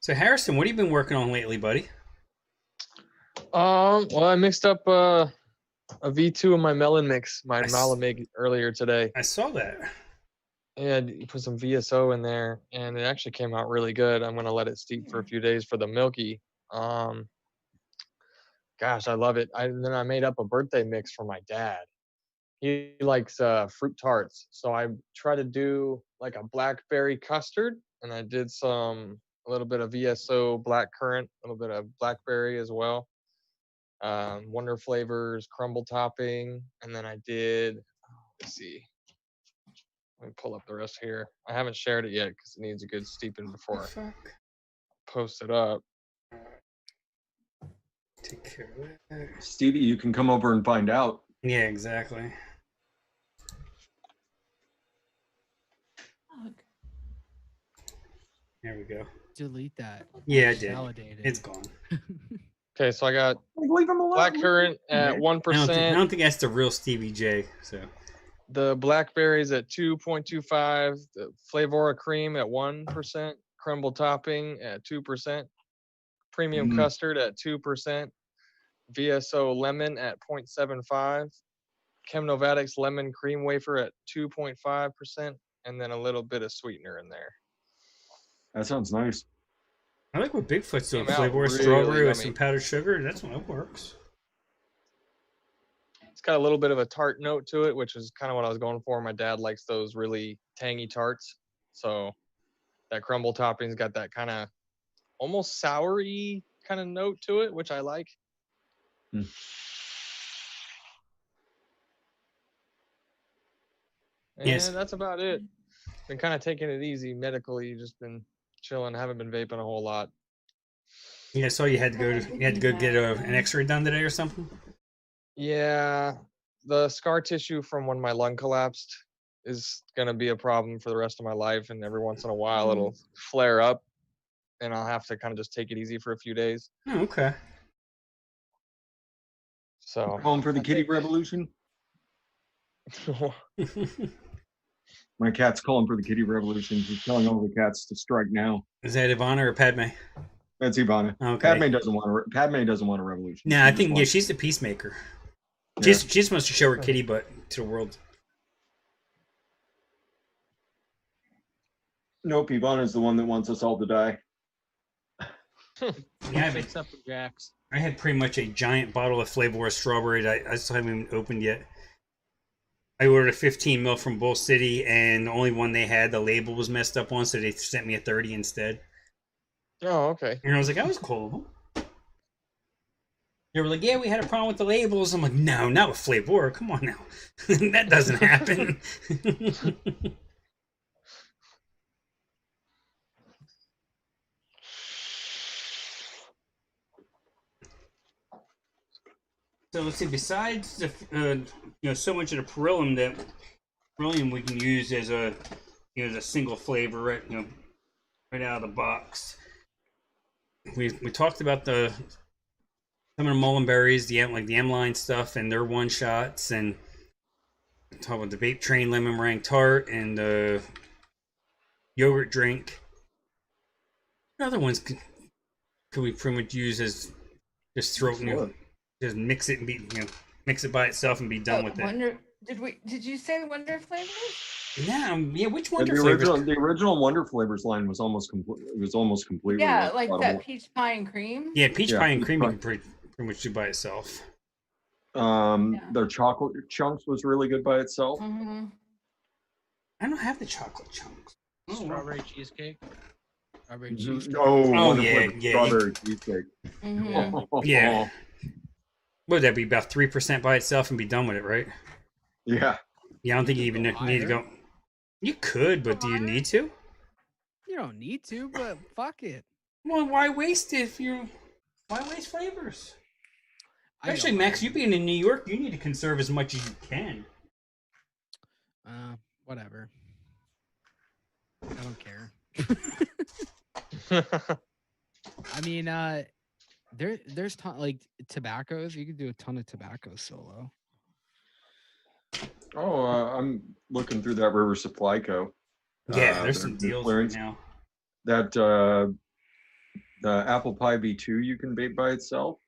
So Harrison, what have you been working on lately, buddy? Well, I mixed up a V2 in my melon mix, my I s- Malamig earlier today. I saw that. And you put some VSO in there, and it actually came out really good. I'm gonna let it steep for a few days for the milky. Gosh, I love it. Then I made up a birthday mix for my dad. He likes fruit tarts, so I try to do like a blackberry custard, and I did a little bit of VSO black currant, a little bit of blackberry as well. Wonder flavors, crumble topping, and then I did. Let's see. Let me pull up the rest here. I haven't shared it yet because it needs a good steeping before I post it up. Take care of that. Stevie, you can come over and find out. Yeah, exactly. There we go. delete that. Yeah, I did. Validated. It's gone. Okay, so I got Leave him alone. black currant at Okay. 1%. I don't think that's the real Stevie J. So The blackberries at 2.25, the Flavora cream at 1%, crumble topping at 2%, premium Mm. custard at 2%, VSO lemon at 0.75, Chemnovatics lemon cream wafer at 2.5%, and then a little bit of sweetener in there. That sounds nice. I like what Bigfoot's doing. Came out Flavor of really strawberry with yummy. some powdered sugar. That's when it works. It's got a little bit of a tart note to it, which is kind of what I was going for. My dad likes those really tangy tarts. So that crumble topping's got that kind of almost soury kind of note to it, which I like. Hmm. And Yes. that's about it. Been kind of taking it easy medically, just been chilling, haven't been vaping a whole lot. Yeah, so you had to go get an X-ray done today or something. Yeah, the scar tissue from when my lung collapsed is going to be a problem for the rest of my life. And every once in a while, it'll flare up and I'll have to kind of just take it easy for a few days. Oh, okay. So, Calling for the kitty revolution. My cat's calling for the kitty revolution. He's telling all the cats to strike now. Is that Ivana or Padme? That's Ivana. Okay. Padme doesn't want a revolution. No, I think she's the peacemaker. Yeah. She just wants to show her kitty butt to the world. Nope, Ivana's the one that wants us all to die. Yeah, Except for Jax. I had pretty much a giant bottle of Flavor strawberry that I still haven't even opened yet. I ordered a 15 ml from Bull City, and the only one they had, the label was messed up on, so they sent me a 30 instead. oh, okay. And I was like, that was cool of them. They were like, yeah, we had a problem with the labels. I'm like, no, not with Flavor. Come on now. That doesn't happen. So let's see. Besides the, so much of the beryllium we can use as a, as a single flavor, right? Right out of the box. We talked about some of the mullenberries, the M-line stuff, and their one shots, and talk about the Vape Train lemon meringue tart and the yogurt drink. What other ones could we pretty much use as just throw just mix it and be mix it by itself and be done with it. Did you say Wonder flavors? Yeah, which Yeah, Wonder flavors? the original Wonder Flavors line was almost complete. It was almost completely Yeah, like bottom that one. peach pie and cream. Yeah, peach Yeah, pie and peach cream pie. you can pretty much do by itself. Their chocolate chunks was really good by itself. Mm-hmm. I don't have the chocolate chunks. Oh, Strawberry cheesecake. Strawberry Mhm. cheesecake. Oh, Wonder yeah, Flavor yeah, strawberry cheesecake. Mm-hmm. Yeah. What would that be? About 3% by itself and be done with it, right? Yeah. Yeah, I don't think you even go need to go. You could, but do you need to? You don't need to, but fuck it. Well, why waste it if you? Why waste flavors? I Actually, don't Max, mind. you being in New York, you need to conserve as much as you can. Whatever. I don't care. I mean, there's like tobaccos. You could do a ton of tobacco solo. Oh, I'm looking through that River Supply Co. Yeah, there's their some deals clearance. right now. That the apple pie V2 you can vape by itself.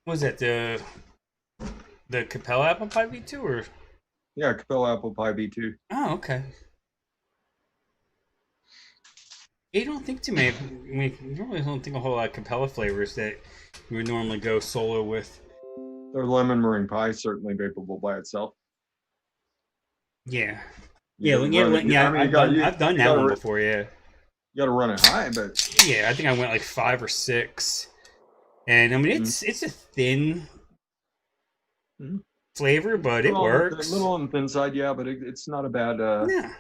Was that the Capella apple pie V2 or? Yeah, Capella apple pie V2. Oh, okay. You don't think too many. I mean, you really don't think a whole lot of Capella flavors that you would normally go solo with. Their lemon meringue pie is certainly vapeable by itself. Yeah. You Yeah, gotta run it- I mean, I've done that one before. Yeah. You got to run it high, but Yeah, I think I went like 5 or 6, and I mean it's a thin flavor, but it works. A little on the thin side, yeah, but it's not a bad. Yeah.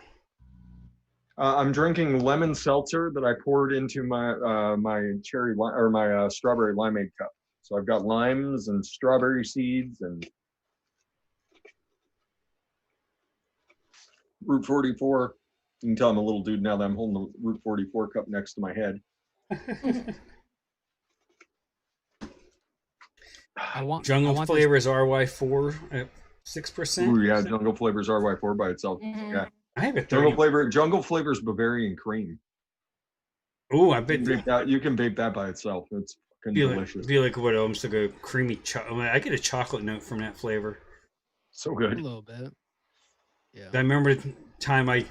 I'm drinking lemon seltzer that I poured into my my cherry or my strawberry limeade cup. So I've got limes and strawberry seeds and Route 44. You can tell I'm a little dude now that I'm holding the Route 44 cup next to my head. Jungle Flavors RY4 at 6%. Ooh, yeah, Jungle Flavors RY4 by itself. Mm-hmm. Yeah, I have a Jungle Flavors Bavarian cream. Ooh, I bet you can vape that by itself. It's fucking delicious. Be like what almost like a creamy chocolate. I get a chocolate note from that flavor. So good. A little bit. Yeah. I remember the time I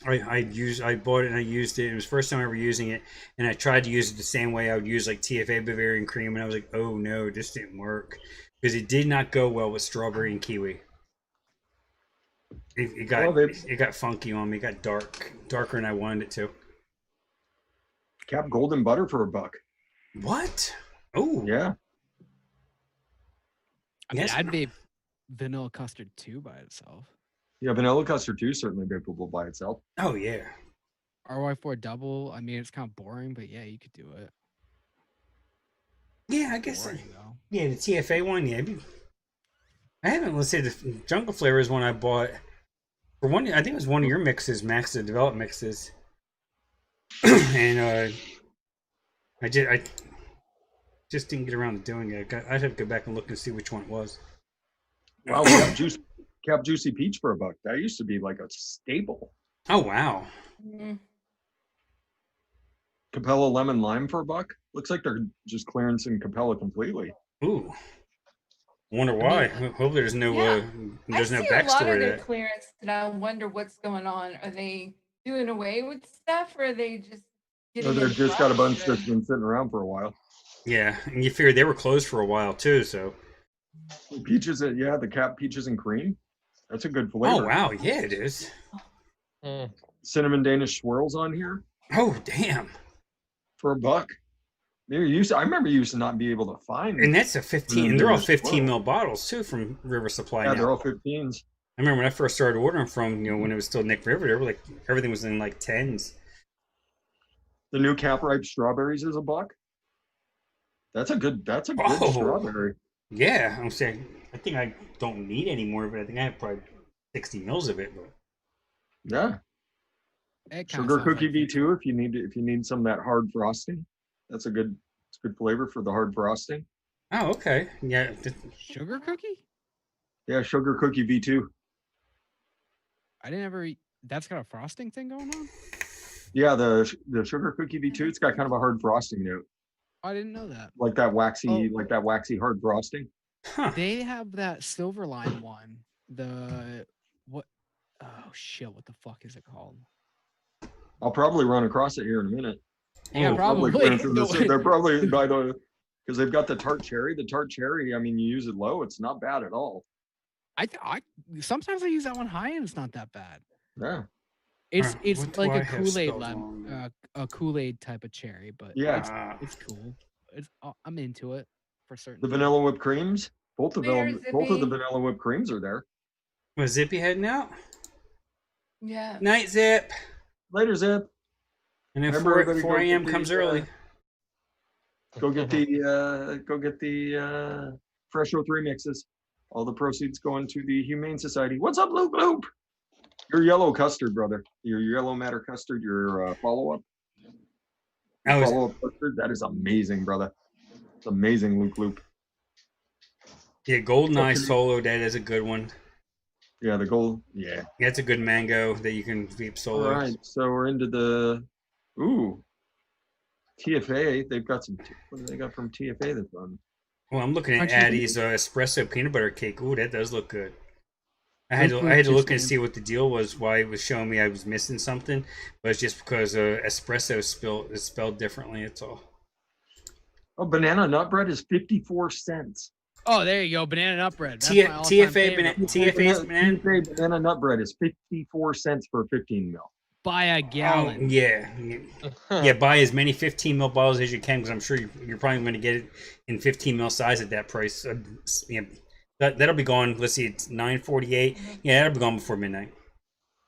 bought it and I used it. It was the first time ever using it, and I tried to use it the same way I would use like TFA Bavarian cream, and I was like, oh no, this didn't work because it did not go well with strawberry and kiwi. It got funky on me. It got darker than I wanted it to. Cap golden butter for $1. What? Oh yeah. I mean, I'd vape vanilla custard too by itself. Yeah, vanilla custard too, certainly vapeable by itself. Oh yeah. RY4 double. I mean, it's kind of boring, but yeah, you could do it. Yeah, I guess. Yeah, the TFA one. Yeah, I haven't. Let's say the Jungle Flavors one I bought for one. I think it was one of your mixes, Max, the developed mixes. And I just didn't get around to doing it. I'd have to go back and look and see which one it was. Wow, we have Cap Juicy Peach for $1. That used to be like a staple. Oh wow. Mm-hmm. Capella Lemon Lime for $1. Looks like they're just clearancing Capella completely. Ooh. Wonder why. Hopefully there's no there's no I see a lot of backstory to their that. clearance, and I wonder what's going on. Are they doing away with stuff, or are they just getting? They've just got a bunch rushed? that's been sitting around for a while. Yeah, and you figured they were closed for a while too, so. Peaches, the Cap Peaches and Cream. That's a good flavor. Oh wow, yeah, it is. Cinnamon Danish swirls on here. Oh damn. For $1. I remember you used to not be able to find. And that's a 15. And they're all 15 ml bottles too from River Supply. Yeah, now. they're all 15s. I remember when I first started ordering from, when it was still Nick River, they were like everything was in like 10s. The new Cap Ripe strawberries is $1. That's a good strawberry. Yeah, I'm saying I think I don't need any more, but I think I have probably 60 mils of it. But yeah. Sugar Cookie V2 if you need some of that hard frosting. It's a good flavor for the hard frosting. Oh, okay. Yeah. Sugar Cookie? Yeah, Sugar Cookie V2. I didn't ever eat. That's got a frosting thing going on? Yeah, the Sugar Cookie V2, it's got kind of a hard frosting note. I didn't know that. Like that waxy hard frosting. Huh. They have that silver line one. What? Oh shit! What the fuck is it called? I'll probably run across it here in a minute. Yeah, Oh, probably. going through this- No, they're probably by the because they've got the tart cherry. The tart cherry, I mean, you use it low, it's not bad at all. I sometimes I use that one high and it's not that bad. Yeah, It's what do like I a have Kool-Aid spelled wrong? a Kool-Aid type of cherry, but yeah. it's cool. I'm into it for certain. The vanilla whipped creams, both of There, them, both of the Zippy. vanilla whipped creams are there. Was Zippy heading out? Yeah. Night, Zip. Later, Zip. And then Remember 4, everybody 4 go get a.m. the, comes early. Go get the Fresh 03 mixes. All the proceeds going to the Humane Society. What's up, Loop Loop? Your yellow custard, brother. Your yellow matter custard. Your follow-up. I was Follow-up custard. That is amazing, brother. It's amazing, Loop Loop. yeah, Golden Eye Solo. That is a good one. Yeah, the gold. Yeah. That's a good mango that you can vape solo. All right, so we're into the TFA. They've got some. What do they got from TFA that's on? Well, I'm looking at Aren't you- Addie's espresso peanut butter cake. Ooh, that does look good. I had Look to just look and named- see what the deal was. Why it was showing me I was missing something, but it's just because espresso is spelled differently. It's all. Oh, banana nut bread is 54 cents. Oh, there you go, banana nut bread. That's T- my all-time TFA favorite. TFA's banana. TFA banana nut bread is 54 cents for 15 mil. By a Oh, gallon. yeah, yeah. Buy as many 15 mil bottles as you can because I'm sure you're probably going to get it in 15 mil size at that price. Yeah, that'll be gone. Let's see, it's 9:48. Yeah, that'll be gone before midnight.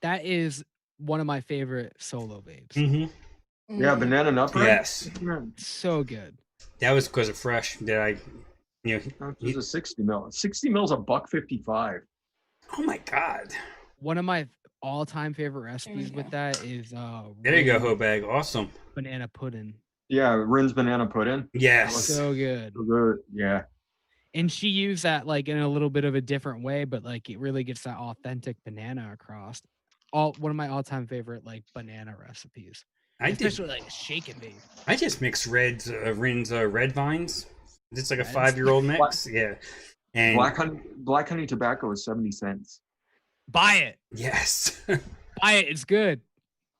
That is one of my favorite solo vapes. Mm-hmm. Yeah, banana nut bread. Yes, So good. that was because of Fresh that I, It's a 60 mil. 60 mil is $1.55. Oh my God! One of my all-time favorite you recipes with go. that is There you go, Rin Hobag. Awesome. banana pudding. Yeah, Rin's banana pudding. Yes. So good. So good. Yeah. And she used that like in a little bit of a different way, but like it really gets that authentic banana across. One of my all-time favorite like banana recipes. Especially like a shake and vape. I just mixed Rin's red vines. It's like a Reds? 5-year-old mix. Yeah. And Black honey tobacco is 70 cents. Buy it. yes. Buy it. It's good.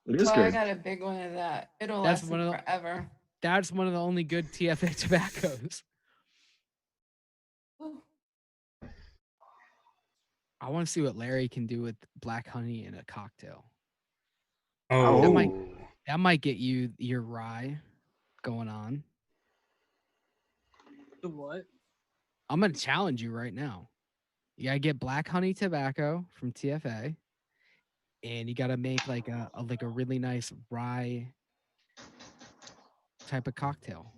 It is Well, I good. got a big one of that. It'll That's last one me of the- forever. That's one of the only good TFA tobaccos. Ooh. I want to see what Larry can do with black honey in a cocktail. Oh. That might get you your rye going on. The what? I'm gonna challenge you right now. You gotta get black honey tobacco from TFA, and you gotta make like a really nice rye type of cocktail.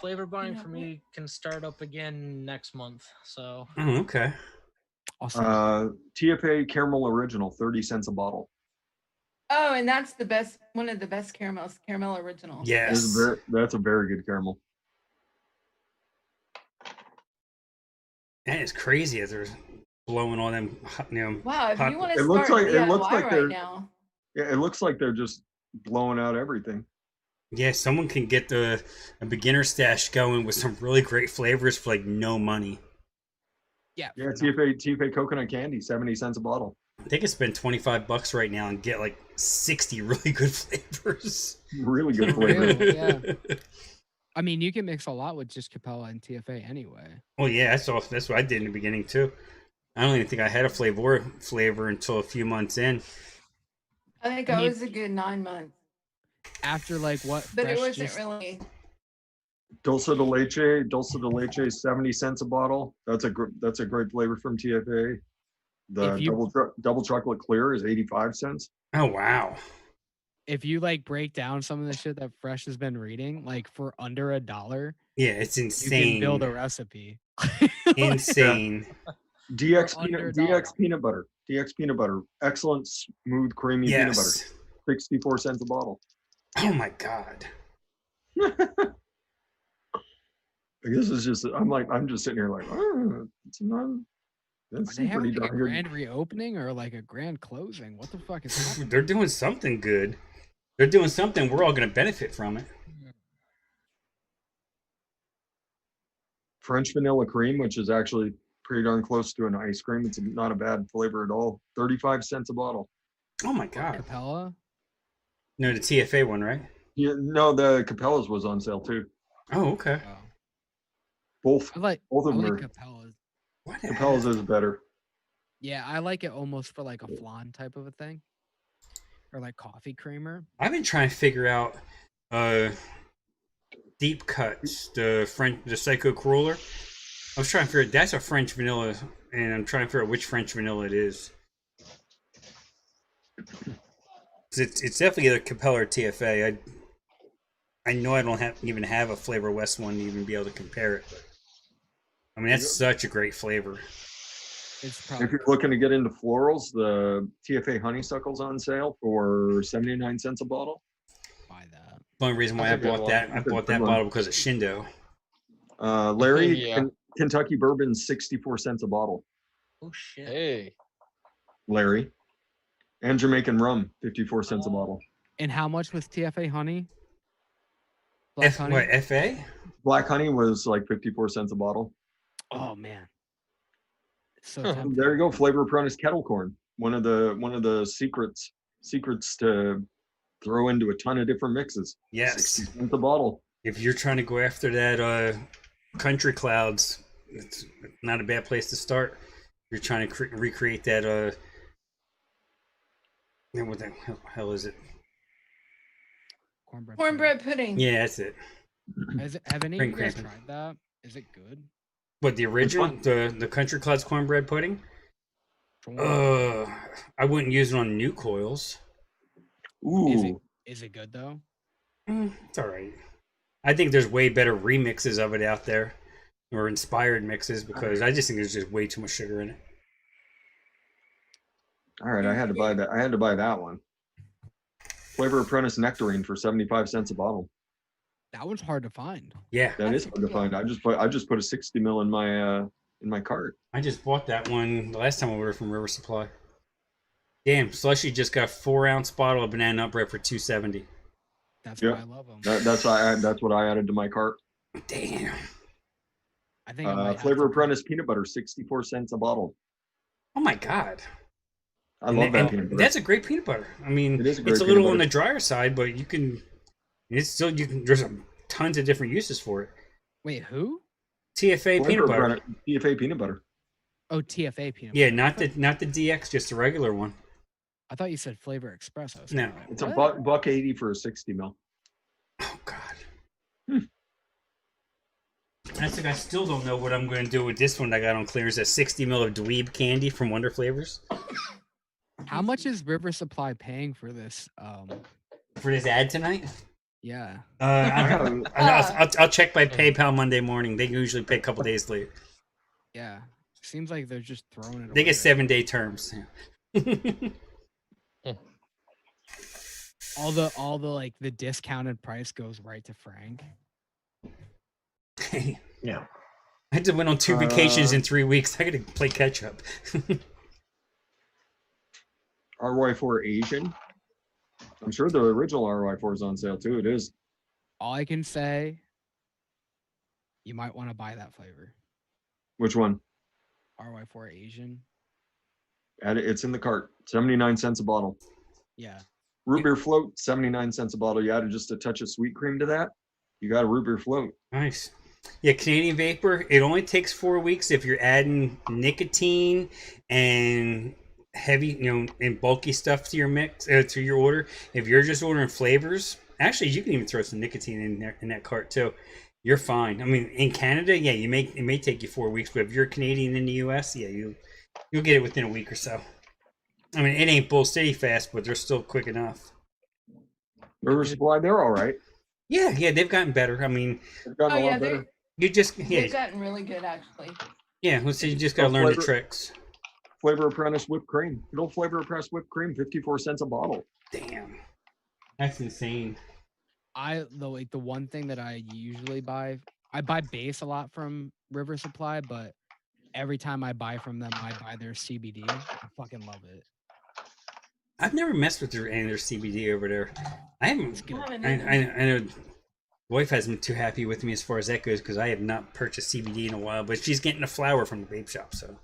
Flavor buying know for what? me can start up again next month. So Oh, okay. Awesome. TFA caramel original, 30 cents a bottle. Oh, and that's the best, one of the best caramels, caramel original. Yes. That's a very good caramel. That is crazy as they're blowing all them, Wow, if hot- you want It to looks start like- it looks DIY like right they're- now, Yeah, it looks like they're just blowing out everything. Yeah, someone can get a beginner stash going with some really great flavors for like no money. Yeah. Yeah, for no- TFA coconut candy, 70 cents a bottle. They could spend $25 right now and get like 60 really good flavors. Really good For real, flavor. yeah. I mean, you can mix a lot with just Capella and TFA anyway. Well, yeah, that's what I did in the beginning too. I don't even think I had a flavor until a few months in. I think I I mean- was a good 9 months, After like what? but it Fresh wasn't just- really. Dulce de leche, 70 cents a bottle. That's a great flavor from TFA. The If you- double chocolate clear is 85 cents. Oh wow. If you like break down some of the shit that Fresh has been reading, like for under $1, Yeah, it's you insane. can build a recipe. Insane. DX For under peanut, $1. DX peanut butter. Excellent, smooth, creamy peanut butter. Yes. 64 cents a bottle. Oh my god. This is just, I'm just sitting here like, it's not, Are that's they having pretty like a darn good. grand reopening or like a grand closing? What the fuck is happening? They're doing something good. They're doing something. We're all going to benefit from it. French vanilla cream, which is actually pretty darn close to an ice cream. It's not a bad flavor at all. 35 cents a bottle. Oh my god. Capella. No, the TFA one, right? Yeah, no, the Capella's was on sale too. Oh, okay. Oh. Both I like of them are. Capella's. What? Capella's is better. Yeah, I like it almost for like a flan type of a thing, or like coffee creamer. I've been trying to figure out deep cuts, the Psycho Cruller. I was trying to figure that's a French vanilla, and I'm trying to figure out which French vanilla it is. It's definitely either Capella or TFA. I know I don't even have a Flavor West one to even be able to compare it. But, I mean, that's such a great flavor. It's probably If you're looking to get into florals, the TFA honeysuckle's on sale for 79 cents a bottle. buy that. The only reason why I That's a good bought one. that, I That's a bought good that one. bottle because of Shindo. Larry, Yeah. Kentucky bourbon, 64 cents a bottle. Oh shit. Hey, Larry. And Jamaican rum, 54 cents a bottle. And how much was TFA honey? Black honey? What, FA? Black honey was like 54 cents a bottle. Oh man. It's so Huh. tempting. There you go, Flavor Apprentice kettle corn. One of the secrets to throw into a ton of different mixes. Yes. 60 cents a bottle. If you're trying to go after that country clouds, it's not a bad place to start. You're trying to recreate that what the hell is it? Cornbread. Cornbread pudding. Yeah, that's it. Have any of Cream you guys cracker. tried that? Is it good? But the original, one? the country clouds cornbread pudding. I wouldn't use it on new coils. Ooh. Is it good though? It's all right. I think there's way better remixes of it out there, or inspired mixes, because I just think there's just way too much sugar in it. All right, I had to buy that. I had to buy that one. Flavor Apprentice nectarine for 75 cents a bottle. That one's hard to find. Yeah, That is hard to find. I just put a 60 mil in my cart. I just bought that one the last time I ordered from River Supply. Damn, Slushy just got a 4-ounce bottle of banana nut bread for $2.70. That's Yep. why I love them. That's what I added to my cart. Damn. I think I might have Flavor to- Apprentice peanut butter, 64 cents a bottle. Oh my god. I love that peanut butter. That's a great peanut butter. I mean, It is a great it's a peanut little on butter. the drier side, but you can. There's tons of different uses for it. Wait, who? TFA peanut butter. TFA peanut butter. Oh, TFA peanut. Yeah, butter. not the DX, just the regular one. I thought you said Flavor Express. I was No. thinking, It's a what? buck 80 for a 60 mil. Oh god. I think I still don't know what I'm going to do with this one I got on clearance. A 60 mil of dweeb candy from Wonder Flavors. How much is River Supply paying for this? For this ad tonight? Yeah. I'll check by PayPal Monday morning. They usually pay a couple days later. Yeah. Seems like they're just throwing it They away get right 7-day terms. all the like the discounted price goes right to Frank. Yeah. I had to went on 2 vacations in 3 weeks. I got to play catch up. RY4 Asian. I'm sure the original RY4 is on sale too. It is. All I can say, you might want to buy that flavor. Which one? RY4 Asian. It's in the cart. 79 cents a bottle. Yeah. Root beer float, 79 cents a bottle. You added just a touch of sweet cream to that. You got a root beer float. Nice. Yeah, Canadian Vapor, it only takes 4 weeks if you're adding nicotine and heavy, and bulky stuff to your mix, to your order. If you're just ordering flavors, actually, you can even throw some nicotine in there, in that cart too. You're fine. I mean, in Canada, yeah, it may take you 4 weeks, but if you're Canadian in the US, yeah, you'll get it within a week or so. I mean, it ain't Bull City fast, but they're still quick enough. River Supply, they're all right. Yeah, they've gotten better. I mean, They've gotten Oh a yeah, lot better. you just they've gotten really good actually. let's say you just gotta learn the Flavor- tricks. Flavor Apprentice whipped cream. Good old Flavor Apprentice whipped cream, 54 cents a bottle. Damn, that's insane. The one thing that I usually buy, I buy base a lot from River Supply, but every time I buy from them, I buy their CBD. I fucking love it. I've never messed with any of their CBD over there. I haven't. It's good. I haven't I either. know Wife hasn't been too happy with me as far as that goes because I have not purchased CBD in a while, but she's getting a flower from the vape shop. So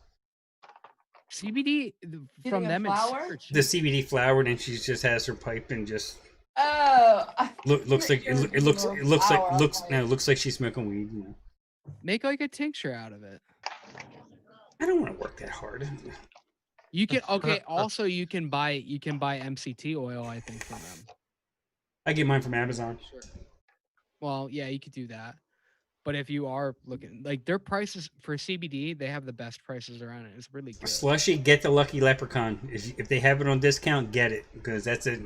CBD from Getting a them, it's flower? super the cheap. CBD flower, and then she just has her pipe and just Oh, looks like it looks like she's smoking weed. You know. Make like a tincture out of it. I don't want to work that hard. You can okay. Also, you can buy MCT oil. I think from them. I get mine from Amazon. Sure. Well, yeah, you could do that. But if you are looking like their prices for CBD, they have the best prices around it. It's really good. Slushy, get the Lucky Leprechaun. If they have it on discount, get it because that's a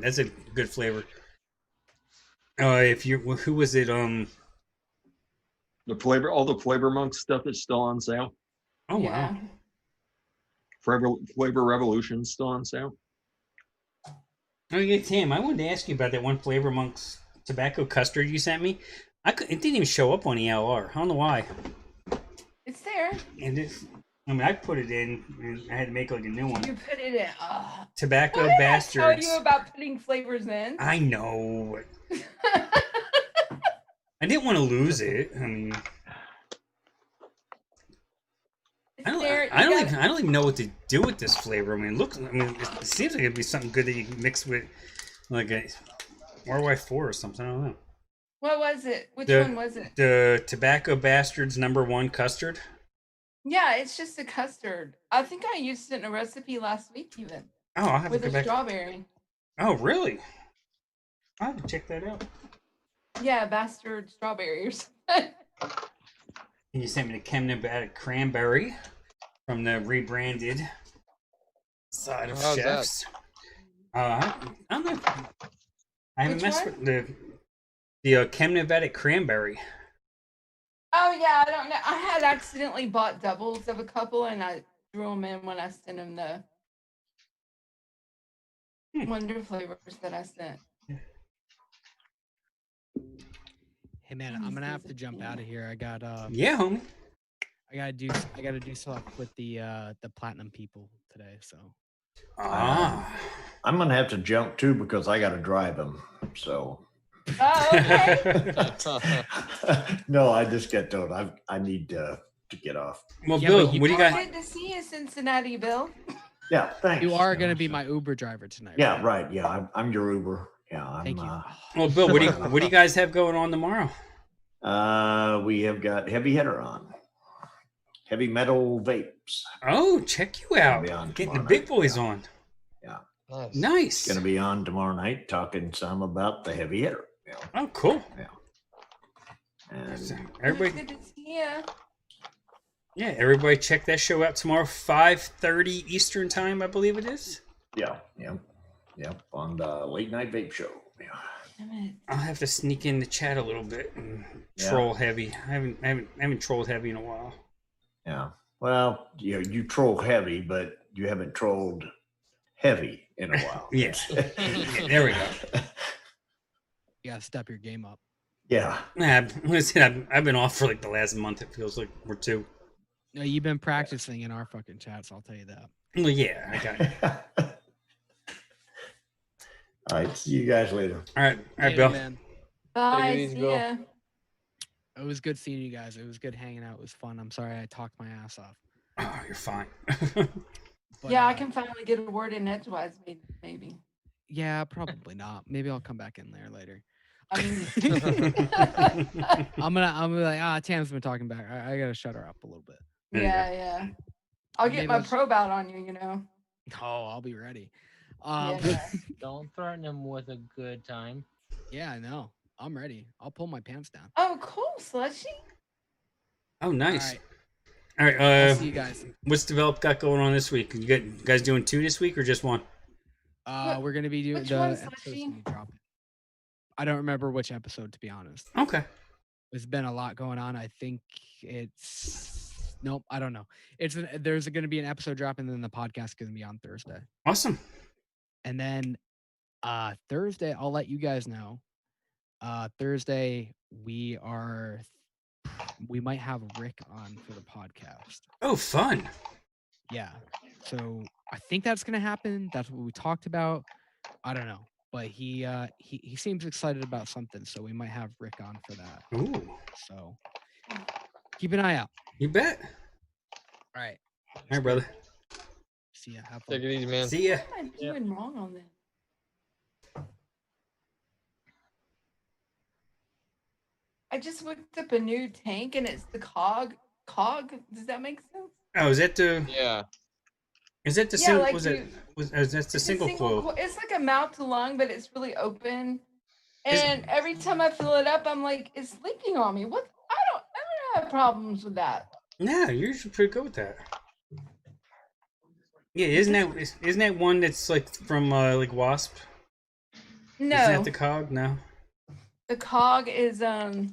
good flavor. If you who was it? The flavor, all the Flavor Monk stuff is still on sale. Oh yeah. wow. Flavor Revolution still on sale. Oh yeah, Tim. I wanted to ask you about that one Flavor Monk's tobacco custard you sent me. It didn't even show up on ELR. I don't know why. It's there. And I put it in, and I had to make like a new one. You put it in. Tobacco What did I bastards. tell you about putting flavors in? I know. I didn't want to lose it. I mean, I don't even know what to do with this flavor. I mean, it seems like it'd be something good that you can mix with like a RY4 or something. I don't know. What was it? Which one was it? The Tobacco Bastards #1 custard. Yeah, it's just a custard. I think I used it in a recipe last week even. Oh, I'll have with to go a back. Strawberry. Oh, really? I'll have to check that out. Yeah, bastard strawberry or something. And you sent me the Chemnibad Cranberry from the rebranded side of How's that? Chefs. I don't know. I haven't Which messed one? with the Chemnibad Cranberry. Oh yeah, I don't know. I had accidentally bought doubles of a couple, and I threw them in when I sent them the wonder flavors that I sent. Hey man, I'm gonna have to jump out of here. I got Yeah, homie. I gotta do stuff with the platinum people today. So I'm gonna have to jump too because I got to drive him. So. Oh, okay. No, I just get told I need to get off. Well, Yeah, Bill, but you what do you Well, got? good to see you, Cincinnati Bill. Yeah, thanks. you are know, gonna be so- my Uber driver tonight. Yeah, right. Yeah, I'm your Uber. Yeah, I'm. Thank you. Well, Bill, what do you guys have going on tomorrow? We have got Heavy Hitter on. Heavy Metal Vapes. Oh, check you out. Be on Getting the tomorrow big night, boys yeah. on. Nice. Nice. Going to be on tomorrow night talking some about the Heavy Hitter. You know, Oh, cool. and Everybody, Good to see you. yeah, everybody check that show out tomorrow, 5:30 Eastern time, I believe it is. yeah, on the Late Night Vape Show. Yeah. Damn it. I'll have to sneak in the chat a little bit and troll heavy. I haven't trolled heavy in a while. Yeah. Well, you troll heavy, but you haven't trolled heavy in a while. Yeah. There we go. You gotta step your game up. Yeah. Nah, listen, I've been off for like the last month. It feels like we're two. No, you've been practicing in our fucking chats. I'll tell you that. Well, yeah, I got it. All right. See you guys later. All right, Later, Bill. man. Bye. easy, See Bill. ya. It was good seeing you guys. It was good hanging out. It was fun. I'm sorry I talked my ass off. Oh, you're fine. But, Yeah, I can finally get a word in edgewise, maybe. Yeah, probably not. Maybe I'll come back in there later. I mean, I'm gonna be like, Tam's been talking back. I gotta shut her up a little bit. There you go. yeah. I'll get Maybe my I'll- probe out on you, you know. Oh, I'll be ready. Yeah. Don't threaten him with a good time. Yeah, I know. I'm ready. I'll pull my pants down. Oh, cool, slushy. Oh, nice. All right. All right. I'll see you guys. What's Develop got going on this week? You guys doing 2 this week or just 1? We're gonna be doing which the one, episode's Slushy? gonna be dropping. I don't remember which episode, to be honest. Okay. There's been a lot going on. I think it's nope. I don't know. There's going to be an episode drop, and then the podcast going to be on Thursday. Awesome. And then Thursday, I'll let you guys know. Thursday we might have Rick on for the podcast. Oh, fun. Yeah. So I think that's going to happen. That's what we talked about. I don't know. but he seems excited about something, so we might have Rick on for that. Ooh, So keep an eye out. you bet. All right. All right, brother. See ya. Have Take fun. it easy, man. See ya. What am I doing wrong on this? I just looked up a new tank and it's the cog. Cog? Does that make sense? Oh, is that the? Yeah. Is that the Yeah, single? like Was it? That's the It's a single coil? It's like a mouth to lung, but it's really open. Is- And every time I fill it up, I'm like, it's leaking on me. What? I don't have problems with that. No, you're usually pretty good with that. Yeah, isn't that one that's like from like Wasp? No, Isn't that the cog? No. the cog is hold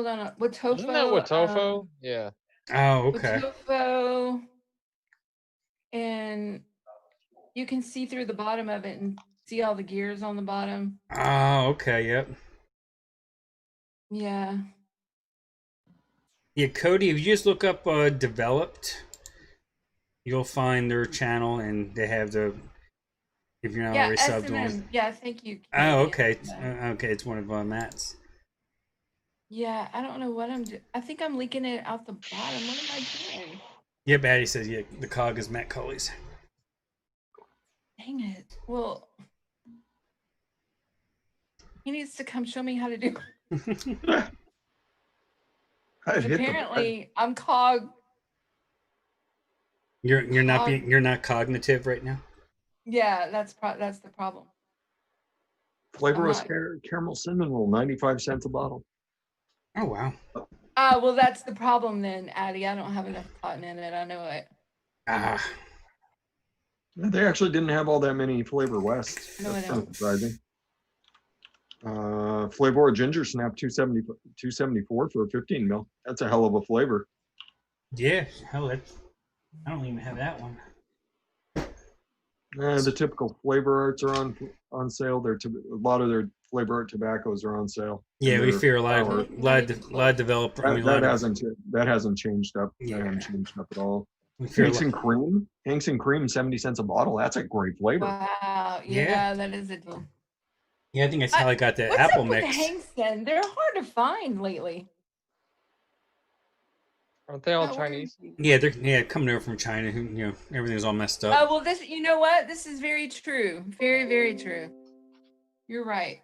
on, Watofo. Isn't that Watofo? Yeah. Oh, okay. Watofo, and you can see through the bottom of it and see all the gears on the bottom. Oh, okay. Yep. Yeah. Yeah, Cody. If you just look up "developed," you'll find their channel, and they have the. If you're not Yeah, already subbed SMM. on. Yeah, thank you. Oh, Canadian. okay. Yeah. Okay, it's one of Matt's. Yeah, I don't know what I'm doing. I think I'm leaking it out the bottom. What am I doing? Yep, Addie says yeah. The cog is Matt Cully's. Dang it. Well, he needs to come show me how to do it. I'd hit the- Apparently, I'm cog. You're not Cog- you're not cognitive right now. Yeah, that's the problem. Flavorless Alright. caramel cinnamon roll, 95 cents a bottle. Oh wow. Well, that's the problem then, Addie. I don't have enough cotton in it. I know it. Ah. They actually didn't have all that many Flavor West. No, That's I kind of don't. surprising. Flavor Ginger Snap 274 for a 15 mil. That's a hell of a flavor. Yeah. Hell, I don't even have that one. The typical Flavor Arts are on sale. A lot of their Flavor Art tobaccos are on sale. Yeah, And we they're fear a lot flower. of developer. I mean, That hasn't changed up. Yeah. That hasn't changed up at all. we fear a Hanks and lot. Cream. Hanks and Cream, 70 cents a bottle. That's a great flavor. Wow. Yeah. Yeah, that is a deal. Yeah, I think that's how I got that What's apple up with mix. Hankston? They're hard to find lately. Aren't they all That weird? Chinese? Yeah, they're coming over from China. Everything's all messed up. Well, this. You know what? This is very true. Very, very true. You're right.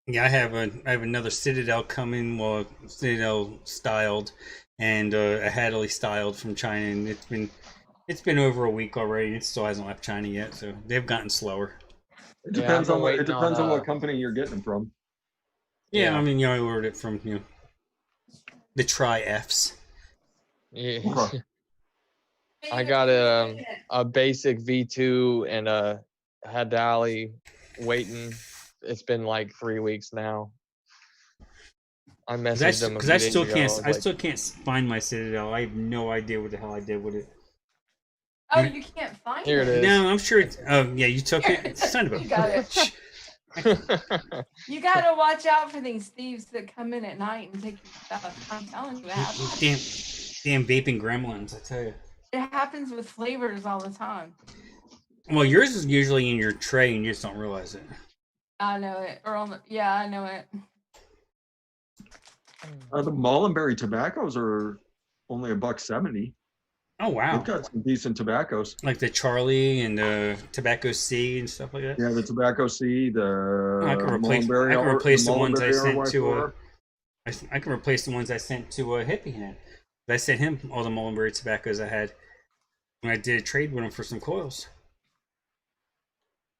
Yeah, I have another Citadel coming. Well, Citadel styled, and a Hadley styled from China, and it's been over a week already. And it still hasn't left China yet, so they've gotten slower. It Yeah, depends I've on been what waiting on, what company you're getting them from. Yeah, I mean, I ordered it from the Tri-Fs. Yeah. Okay. I got a basic V2 and a Hadali waiting. It's been like 3 weeks now. I messaged them Because I still can't. Ago. I still can't find my Citadel. I have no idea what the hell I did with it. Oh, you can't find Here it is. No, I'm sure it's. Oh, yeah, you took it. Son of a. You got it. You gotta watch out for these thieves that come in at night and take your stuff. I'm telling you, it happens. Damn vaping gremlins! I tell you. It happens with flavors all the time. Well, yours is usually in your tray, and you just don't realize it. I know it. Or on the, yeah, I know it. The Mullenberry tobaccos are only $1.70. Oh wow! They've got some decent tobaccos. Like the Charlie and the Tobacco C and stuff like that. Yeah, the Tobacco C, the I can replace. Mullenberry. I can replace the ones I Mullenberry sent to. RY4. I can replace the ones I sent to Hippie Hand. I sent him all the Mullenberry tobaccos I had when I did a trade with him for some coils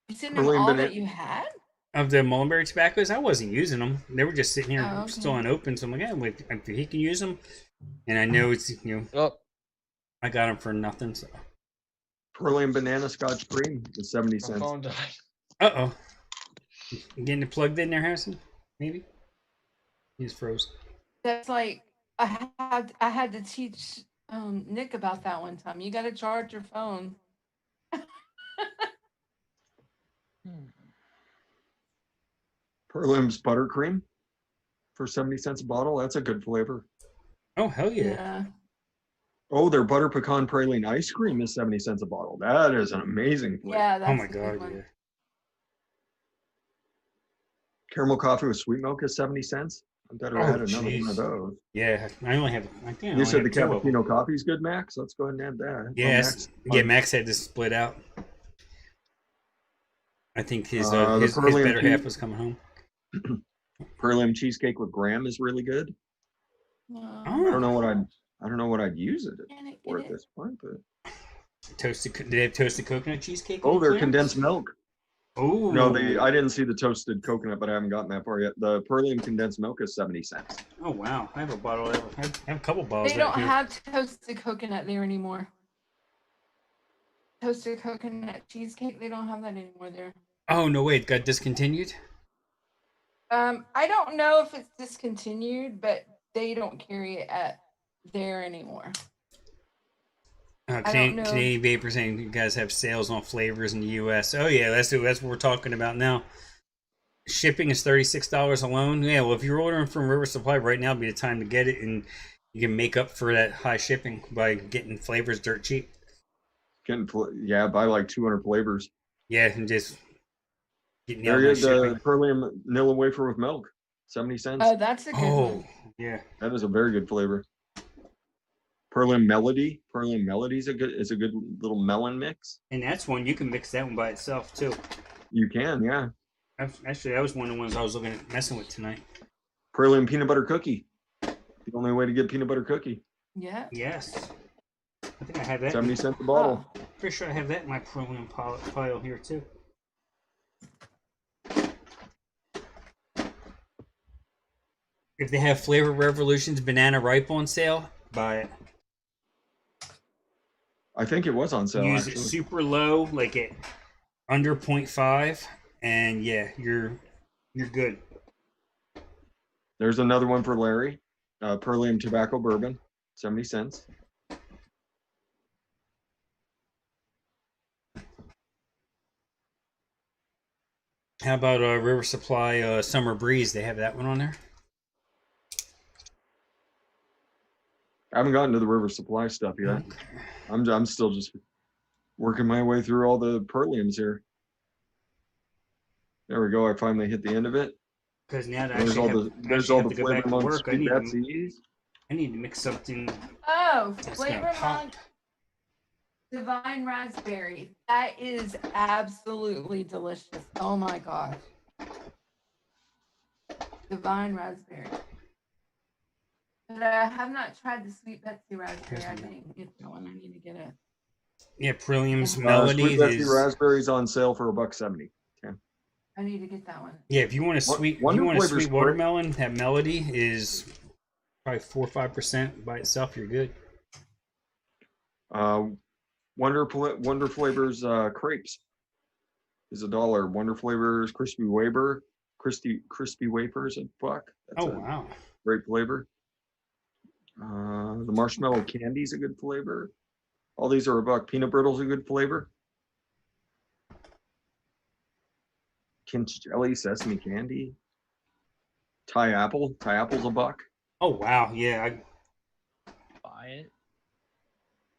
You sent them Brilliant all banana- that you had? of the Mullenberry tobaccos. I wasn't using them; they were just sitting here Oh, okay. still unopened. So I'm like, yeah, if he can use them, and I know it's Oh, I got them for nothing. So Pearly and banana scotch cream is 70 my cents. phone died. oh, getting it plugged in there, Harrison? Maybe he's froze. That's like I had to teach Nick about that one time. You got to charge your phone. Perlim's buttercream for 70 cents a bottle. That's a good flavor. Oh hell yeah! Oh, their butter pecan praline ice cream is 70 cents a bottle. That is an amazing flavor. Yeah, Oh that's my a good god, one. yeah. Caramel coffee with sweet milk is 70 cents. I better Oh, add another one jeez. of those. Yeah, I only have. I think I You only said the have 2 of them. cappuccino coffee is good, Max. Let's go ahead and add that. Yeah, Max had to split out. I think his The Pearlium better half cheese- was coming home. Pearlium cheesecake with graham is really good. No, I don't know what I'd use it can it for get at it? this point, but Did they have toasted coconut cheesecake? oh, on they're clearance? condensed milk. Oh No, I didn't see the toasted coconut, but I haven't gotten that far yet. The Pearlium condensed milk is 70 cents. Oh wow, I have a bottle. I have a couple bottles. They right don't here. have toasted coconut there anymore. Toasted coconut cheesecake, they don't have that anymore there. Oh no, wait, it got discontinued. I don't know if it's discontinued, but they don't carry it at there anymore. I don't Canadian, know. Canadian Vapor saying you guys have sales on flavors in the U.S. Oh yeah, that's what we're talking about now. Shipping is $36 alone. Yeah, well, if you're ordering from River Supply right now, would be the time to get it, and you can make up for that high shipping by getting flavors dirt cheap. Buy like 200 flavors. Yeah, and just get There nailed you on go. The shipping. Pearlium vanilla wafer with milk, 70 cents. Oh, that's a good one. Yeah. That is a very good flavor. Pearlium Melody. Pearlium Melody is a good little melon mix. And that's one you can mix that one by itself too. You can, yeah. Actually, that was one of the ones I was looking at messing with tonight. Pearlium peanut butter cookie. The only way to get peanut butter cookie. Yeah. Yes. I think I have that. 70 cents a bottle. Oh, Pretty sure I have that in my Pearlium pile here too. If they have Flavor Revolution's Banana Ripe on sale, buy it. I think it was on sale. Use Actually. it super low, like at under 0.5, and yeah, you're good. There's another one for Larry. Pearlium tobacco bourbon, 70 cents. How about River Supply Summer Breeze? They have that one on there. I haven't gotten to the River Supply stuff yet. I'm still just working my way through all the Pearliums here. There we go. I finally hit the end of it. Because now that I There's all actually the there's all have the to go back flavor to monks, work, I Sweet need to Betsy's. mix something oh, that's flavor gonna pop. monk divine raspberry. That is absolutely delicious. Oh my gosh. Divine raspberry. But I have not tried the Sweet Betsy raspberry. I didn't get that one. I need to get it. Yeah, Pearlium's Melody Sweet Betsy is. raspberries on sale for $1.70. I need to get that one. Yeah, if you want a sweet, Wonder Flavor's great. watermelon, that Melody is probably 4 or 5% by itself. You're good. Wonder Flavors crepes is $1. Wonder Flavors crispy wafers $1. That's Oh a wow. great flavor. The marshmallow candy is a good flavor. All these are $1. Peanut brittle's a good flavor. Kinch jelly, sesame candy. Thai apple's $1. Oh wow. Yeah. Buy it.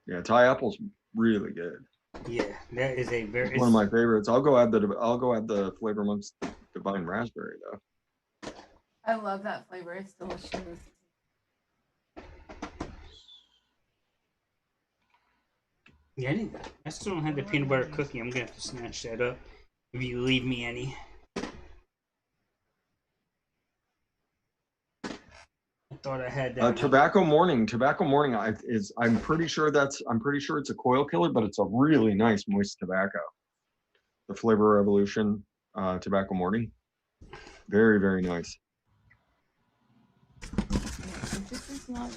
Yeah, Thai apple's really good. Yeah. That is a very. It's one of my favorites. I'll go add the Flavor Monks Divine Raspberry though. I love that flavor. It's delicious. Yeah, I still don't have the peanut butter cookie. I'm gonna have to snatch that up if you leave me any. I thought I had that. Tobacco Morning. I'm pretty sure it's a coil killer, but it's a really nice moist tobacco. The Flavor Revolution Tobacco Morning. Very, very nice. Yeah, this is not.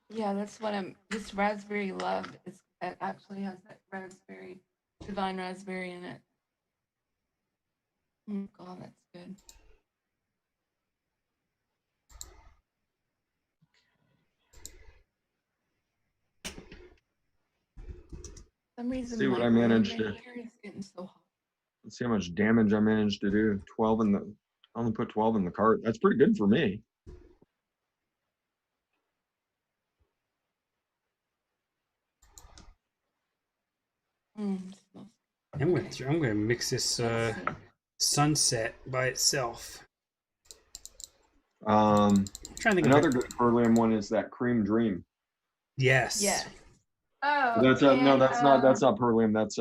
Yeah, that's what this raspberry love is. It actually has that raspberry, divine raspberry in it. Oh God, that's good. some reason See what my I arm managed and to- hair is getting so hot. Let's see how much damage I managed to do. 12 in the, I only put 12 in the cart. That's pretty good for me. Smells. I'm gonna mix this Let's see. sunset by itself. Um, I'm trying to think Another of it. good Perlium one is that Cream Dream. Yes. Yes. Oh, That's no, and, that's not Perlium. That's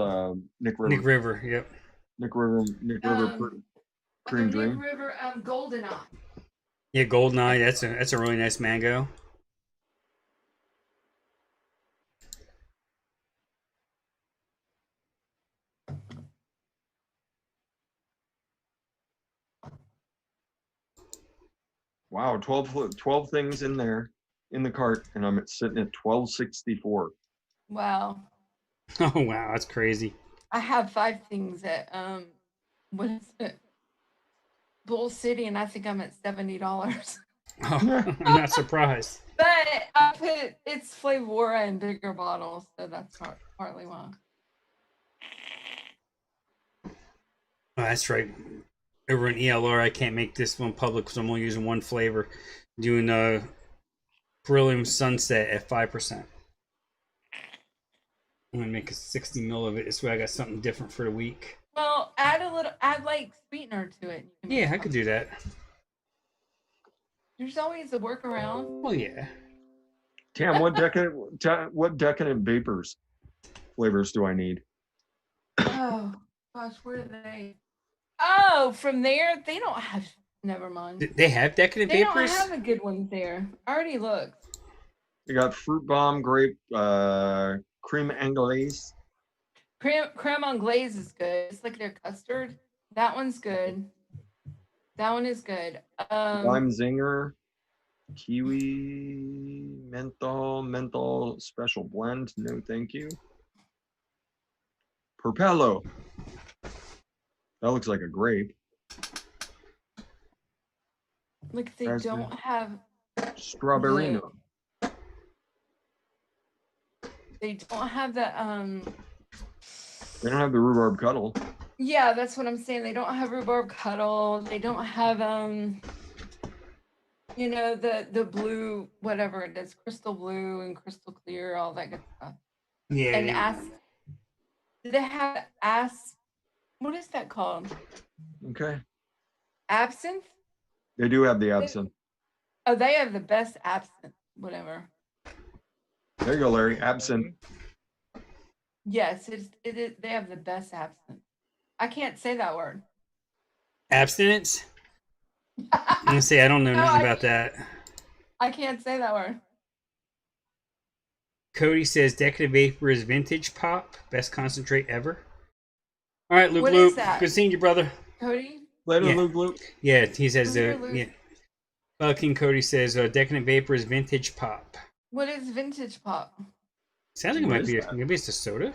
Nick River. Nick River. Yep. Nick River. Cream Nick Dream. River Golden Eye. Yeah, Goldeneye. That's a really nice mango. Wow, 12 things in there in the cart, and I'm sitting at 1264. Wow. Oh wow, that's crazy. I have 5 things at what is it? Bull City, and I think I'm at $70. Oh, I'm not surprised. But I put it's Flavora in bigger bottles, so that's partly why. Oh, that's right. Over in ELR, I can't make this one public because I'm only using one flavor. Doing Brilliant Sunset at 5%. I'm gonna make a 60 ml of it. This way, I got something different for the week. Well, add like sweetener to it. Yeah, I could do that. There's always a workaround. Well, yeah. Tam, what decadent vapors flavors do I need? Oh gosh, where are they? Oh, from there they don't have. Never mind. They have decadent They vapors. don't have a good one there. I already looked. You got Fruit Bomb, Grape, Cream Anglaise. Creme anglaise is good. It's like their custard. That one's good. That one is good. Lime Zinger, Kiwi, Menthol Special Blend. No, thank you. Purpello. That looks like a grape. Like they Raspberry. don't have. Strawberry. They don't have the They don't have the rhubarb cuddle. Yeah, that's what I'm saying. They don't have rhubarb cuddle. They don't have you know, the blue, whatever it is, crystal blue and crystal clear, all that good stuff. Yeah. And they have what is that called? Okay. Absinthe? They do have the absinthe. Oh, they have the best absinthe, whatever. There you go, Larry. Absinthe. Yes, it is. They have the best absinthe. I can't say that word. Abstinence? I'm gonna say I don't know nothing about that. I can't say that word. Cody says Decadent Vapor is vintage pop, best concentrate ever. All right, Luke. What Luke, is that? good seeing you, brother. Cody? Later, Yeah. Luke. Yeah, he says Later, Luke. yeah. King Cody says Decadent Vapor is vintage pop. What is vintage pop? Sounds like it What might is be. that? Maybe it's a soda.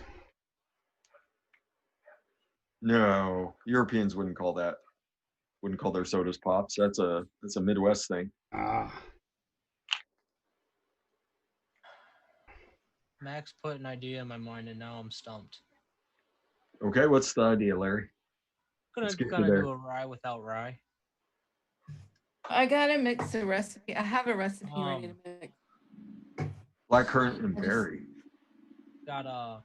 No, Europeans wouldn't call their sodas pops. That's a Midwest thing. Ah, Max put an idea in my mind, and now I'm stumped. Okay, what's the idea, Larry? Let's get you Gonna there. do a rye without rye. I gotta mix a recipe. I have a recipe ready to mix. Blackcurrant and I just- berry. Got a.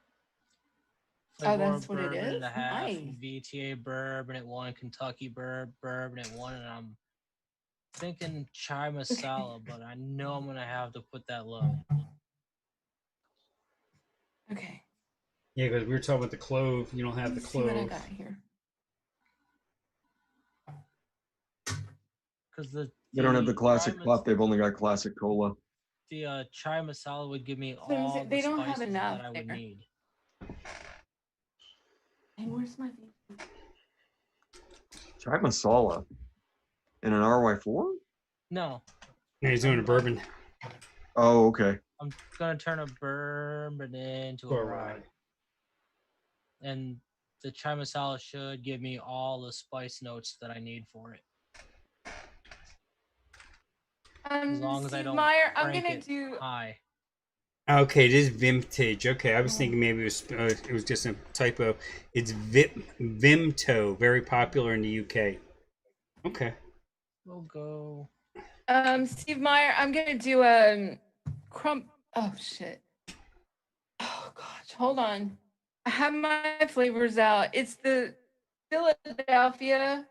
Oh, that's what it bourbon is? and a half, Nice. VTA bourbon at 1, Kentucky bourbon at 1, and I'm thinking chai masala, but I know I'm gonna have to put that low. Okay. yeah, because we were talking about the clove. You don't have the Let's see what I clove. got here. Because They don't have the classic chai pop. They've only got classic cola. The chai masala would give me So all they the don't have spices enough that I would there. need. Hey, where's my Chai masala in an RY4? No, Yeah, he's doing a bourbon. Oh, okay. I'm gonna turn a bourbon into a rye, and the chai masala should give me all the spice notes that I need for it. As long as I Steve don't Meyer, I'm crank gonna it do high. Okay, it is vintage. Okay, I was thinking maybe it was just a typo. It's Vimto, very popular in the UK. Okay. We'll go. Steve Meyer, I'm gonna do crump. Oh shit. Oh gosh, hold on. I have my flavors out. It's the Philadelphia,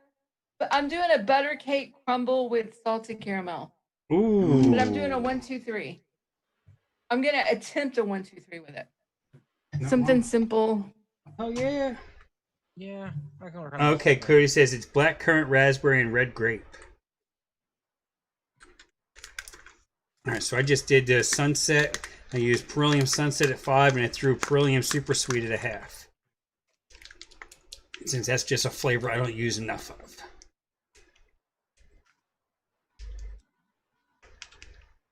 but I'm doing a butter cake crumble with salted caramel. Ooh. But I'm doing a 1, 2, 3. I'm gonna attempt a 1, 2, 3 with it. Something simple. Oh yeah. Yeah, I can work on this. Okay, Cody says it's black currant, raspberry, and red grape. All right, so I just did the Sunset. I used Perillium Sunset at 5, and I threw Perillium Super Sweet at 1/2. Since that's just a flavor I don't use enough of.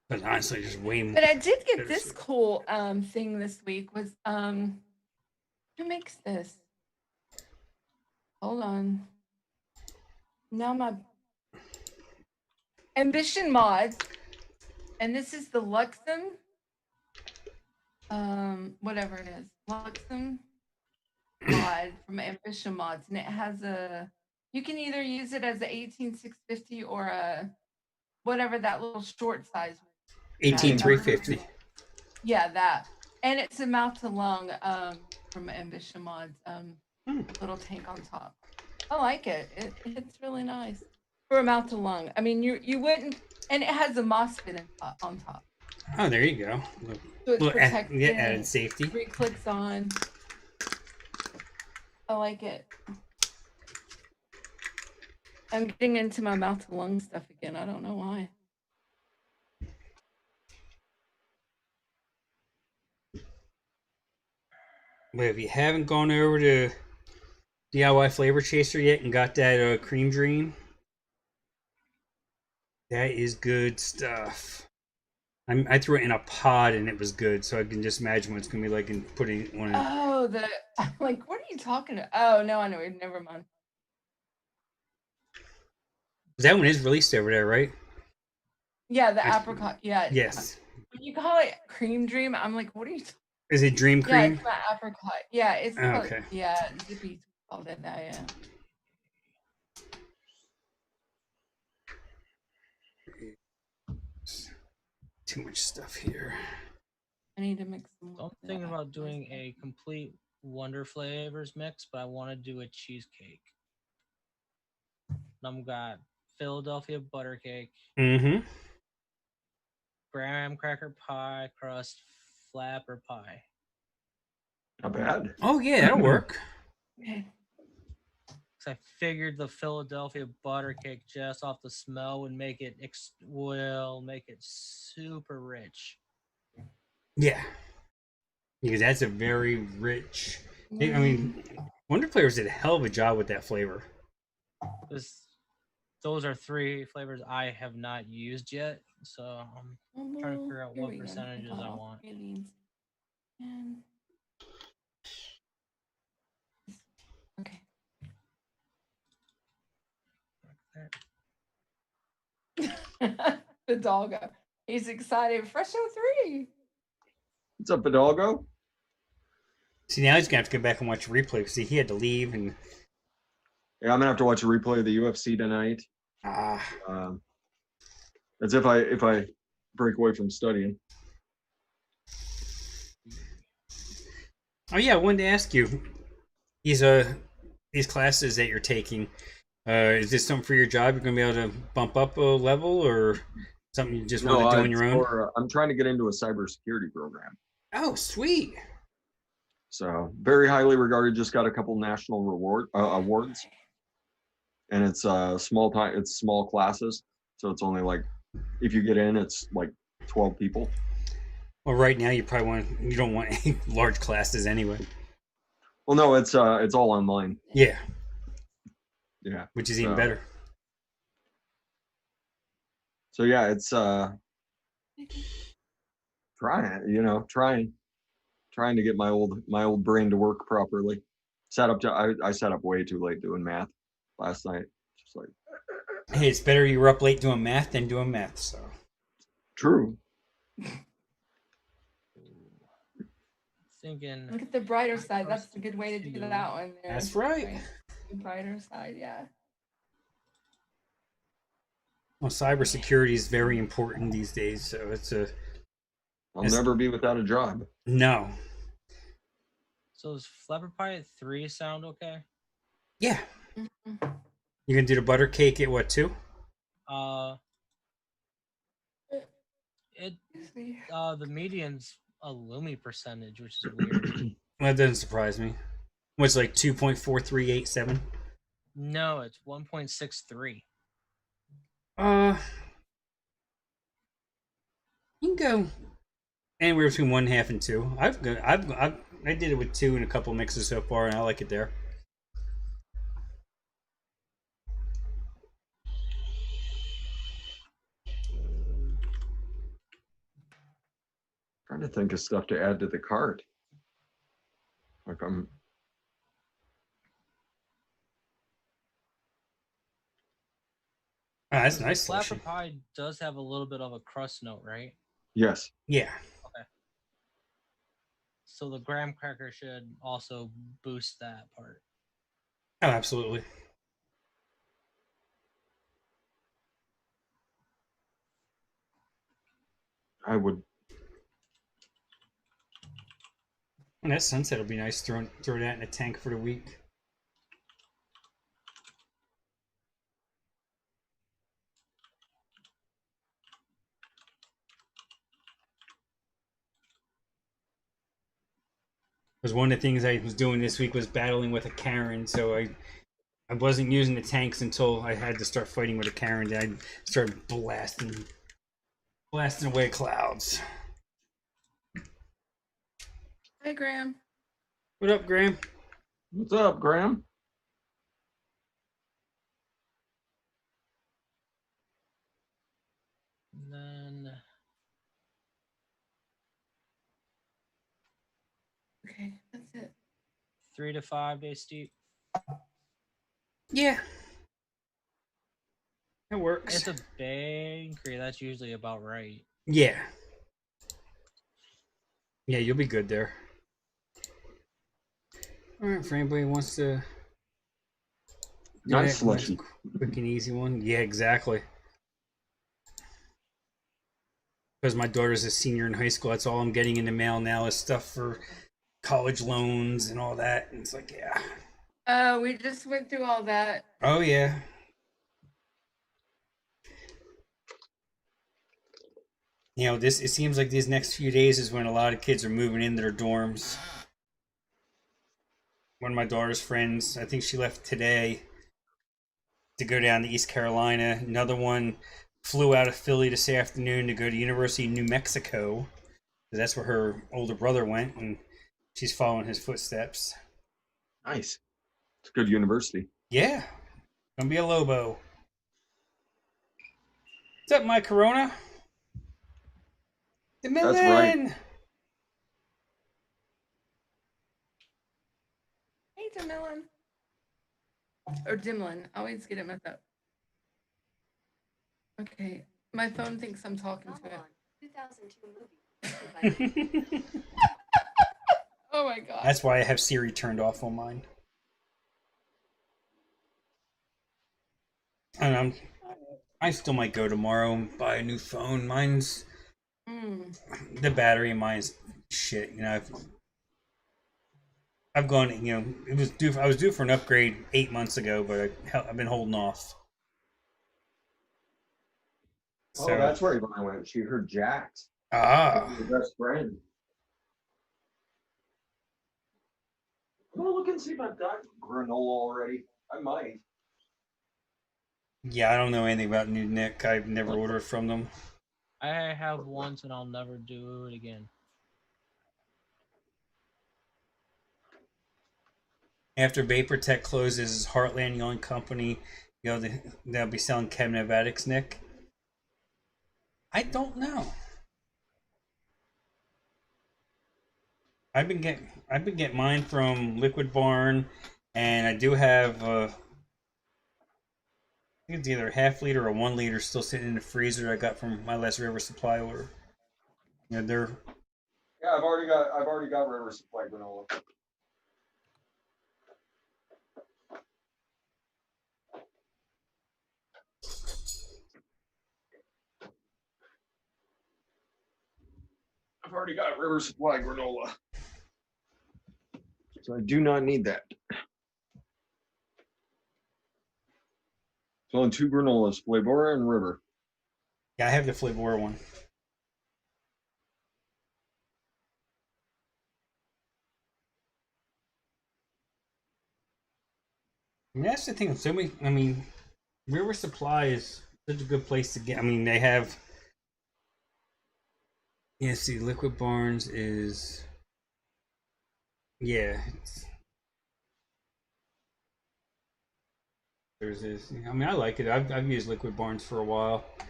But honestly, there's way more. But I did get this cool thing this week. Was who makes this? Hold on. Now my Ambition Mods, and this is the Luxem. Whatever it is, Luxem mod from Ambition Mods, and it has a. You can either use it as a 18650 or a whatever that little short size. 18350. Yeah, that, and it's a mouth to lung from Ambition Mods little tank on top. I like it. It's really nice for a mouth to lung. I mean, you wouldn't, and it has a MOSFET on top. Oh, there you go. So it's protected. Yeah, added safety. 3 clicks on. I like it. I'm getting into my mouth to lung stuff again. I don't know why. But if you haven't gone over to DIY Flavor Chaser yet and got that Cream Dream, that is good stuff. I threw it in a pod and it was good, so I can just imagine what it's gonna be like in putting one. Oh, I'm like, what are you talking about? Oh no, I know. Never mind. That one is released over there, right? Yeah, the apricot. Yeah. Yes. When you call it Cream Dream, I'm like, what are you? Is it Dream Yeah, Cream? it's my apricot. Yeah, it's called, okay. Yeah, Zippy called it that. Yeah. Too much stuff here. I need to mix them. I'm thinking about doing a complete Wonder Flavors mix, but I want to do a cheesecake. I've got Philadelphia butter cake, graham cracker pie crust flapper pie. Not bad. Oh yeah, that'll work. Okay. I figured the Philadelphia butter cake just off the smell would make it super rich. Yeah, because that's a very rich. I mean, Wonder Flavors did a hell of a job with that flavor. Those are 3 flavors I have not used yet, so I'm trying to figure out what percentages I want. Okay. The doggo. He's excited. Fresh 03. What's up, Hidalgo? See, now he's gonna have to go back and watch the replay because he had to leave and. Yeah, I'm gonna have to watch a replay of the UFC tonight. As if I break away from studying. Oh yeah, I wanted to ask you. These classes that you're taking, is this something for your job? You're gonna be able to bump up a level, or something you just want to do on your own? I'm trying to get into a cybersecurity program. Oh, sweet. So very highly regarded. Just got a couple national awards, and it's small time. It's small classes, so it's only like if you get in, it's like 12 people. Well, right now you don't want any large classes anyway. Well, no, it's all online. Yeah. Yeah. Which is even better. So yeah, it's trying to get my old brain to work properly. I sat up way too late doing math last night. Just like, hey, it's better you were up late doing math than doing math. So true. thinking. Look at the brighter side. That's a good way to do Two. that one. There. That's right. The brighter side, yeah. Well, cybersecurity is very important these days, so it's a I'll never be without a job. no. So does Flapper Pie at 3 sound okay? Yeah. Mhm. You gonna do the butter cake at what 2? It Excuse me. the median's a Lumi percentage, which is weird. Well, that doesn't surprise me. What's like 2.4387? No, it's 1.63. You can go anywhere between 1/2 and 2. I did it with 2 in a couple mixes so far, and I like it there. Trying to think of stuff to add to the cart. Like Ah, that's nice. Flapper Selection. Pie does have a little bit of a crust note, right? yes. Yeah. So the graham cracker should also boost that part. Oh, absolutely. I would. And that sunset will be nice. Throw that in a tank for the week. Because one of the things I was doing this week was battling with a Karen, so I wasn't using the tanks until I had to start fighting with a Karen. Then I started blasting away clouds. Hi, Graham. What up, Graham? What's up, Graham? And then Okay, that's it. 3 to 5 day steep. Yeah. That works. It's a bakery. That's usually about right. Yeah. Yeah, you'll be good there. All right, for anybody who wants to do Nice that slushy. quick and easy one. Yeah, exactly. Because my daughter's a senior in high school, that's all I'm getting in the mail now is stuff for college loans and all that. And it's like, yeah. We just went through all that. Oh, yeah. You know, it seems like these next few days is when a lot of kids are moving into their dorms. One of my daughter's friends, I think she left today to go down to East Carolina. Another one flew out of Philly this afternoon to go to University of New Mexico. That's where her older brother went, and she's following his footsteps. Nice. It's a good university. Yeah. Gonna be a Lobo. What's up, my Corona? The That's right. Hey, Demillin. Or Dimlin. I always get it messed up. Okay. My phone thinks I'm talking to it. 2002 movie. Oh my god. That's why I have Siri turned off on mine. And I still might go tomorrow and buy a new phone. Mine's the battery in mine's shit. You know, I've gone. You know, I was due for an upgrade 8 months ago, but I've been holding off. Oh, that's where I went. She heard Jack's. Ah. Your best friend. I'm gonna look and see if I've got granola already. I might. Yeah, I don't know anything about New Nick. I've never ordered from them. I have once and I'll never do it again. After VaporTech closes, is Heartland the only company they'll be selling cabinet addicts, Nick? I don't know. I've been getting mine from Liquid Barn, and I do have I think it's either a half liter or 1 liter still sitting in the freezer I got from my last River Supply order. You know, Yeah, Yeah, I've already got River Supply granola. I've already got River Supply granola. So I do not need that. It's only 2 granolas, Flavora and River. Yeah, I have the Flavor one. I mean, that's the thing. So many. I mean, River Supply is such a good place to get. I mean, they have. Yeah, see, Liquid Barnes is. Yeah. There's this. I mean, I like it. I've used Liquid Barnes for a while. I'm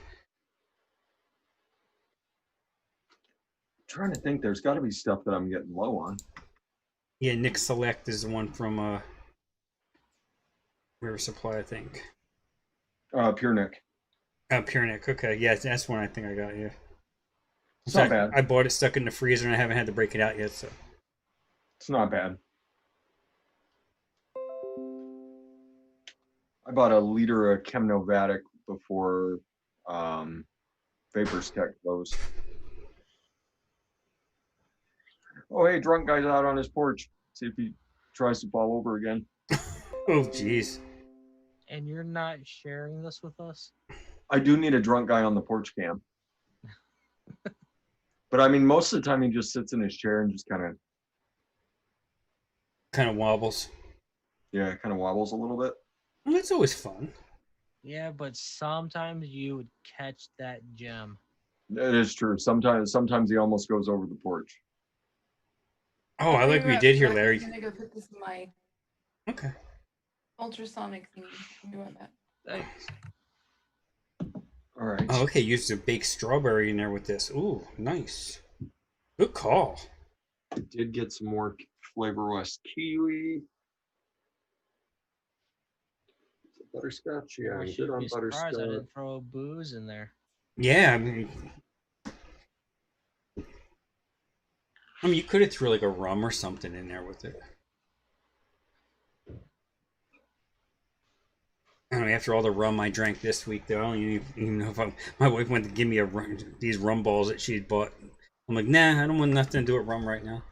trying to think, there's got to be stuff that I'm getting low on. Yeah, Nick Select is the one from River Supply, I think. Pure Nick. Pure Nick. Okay, yeah, that's one I think I got. Yeah. It's not bad. I bought it stuck in the freezer and I haven't had to break it out yet. So It's not bad. I bought a liter of Chemnovatic before Vapors Tech closed. Oh, hey, drunk guy's out on his porch. See if he tries to fall over again. oh jeez. And you're not sharing this with us? I do need a drunk guy on the porch cam. But I mean, most of the time he just sits in his chair and just kind of wobbles. Yeah, kind of wobbles a little bit. Well, that's always fun. Yeah, but sometimes you would catch that gem. It is true. Sometimes he almost goes over the porch. Oh, I like what you did here, Larry. I'm gonna go put this in my Okay. ultrasonic thingy. I'm doing that. Thanks. All right. Oh, okay. Used a baked strawberry in there with this. Ooh, nice. Good call. I did get some more Flavor West kiwi. Butterscotch, yeah, I'm Wish good you'd on be surprised I butterscotch. didn't throw booze in there. Yeah, I mean, you could have threw like a rum or something in there with it. I don't know, after all the rum I drank this week, though, I don't even know if my wife wanted to give me these rum balls that she'd bought. I'm like, nah, I don't want nothing to do with rum right now.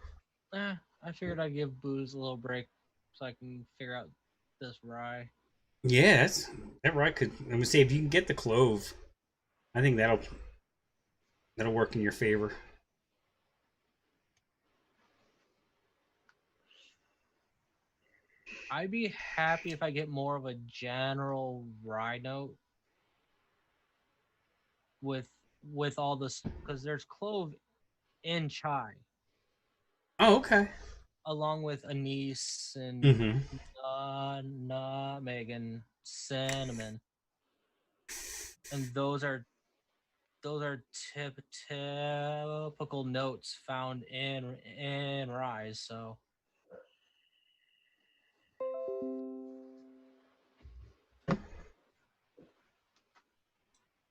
I figured I'd give booze a little break so I can figure out this rye. Yeah, that rye could. I'm gonna say if you can get the clove, I think that'll work in your favor. I'd be happy if I get more of a general rye note with all this, because there's clove in chai, Oh, okay. along with anise and nutmeg and cinnamon, and those are typical notes found in rye. So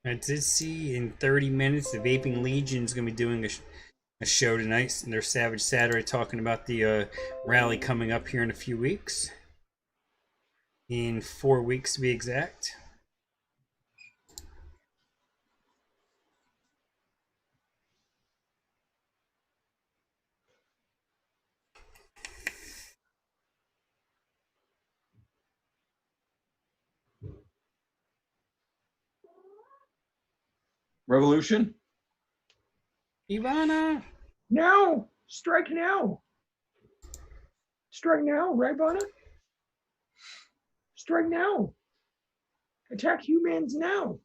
I did see in 30 minutes the Vaping Legion is going to be doing a show tonight. And they're Savage Saturday talking about the rally coming up here in a few weeks. In 4 weeks to be exact. Revolution? Ivana! Now! Strike now! Strike now, right, Ivana? Strike now! Attack humans now!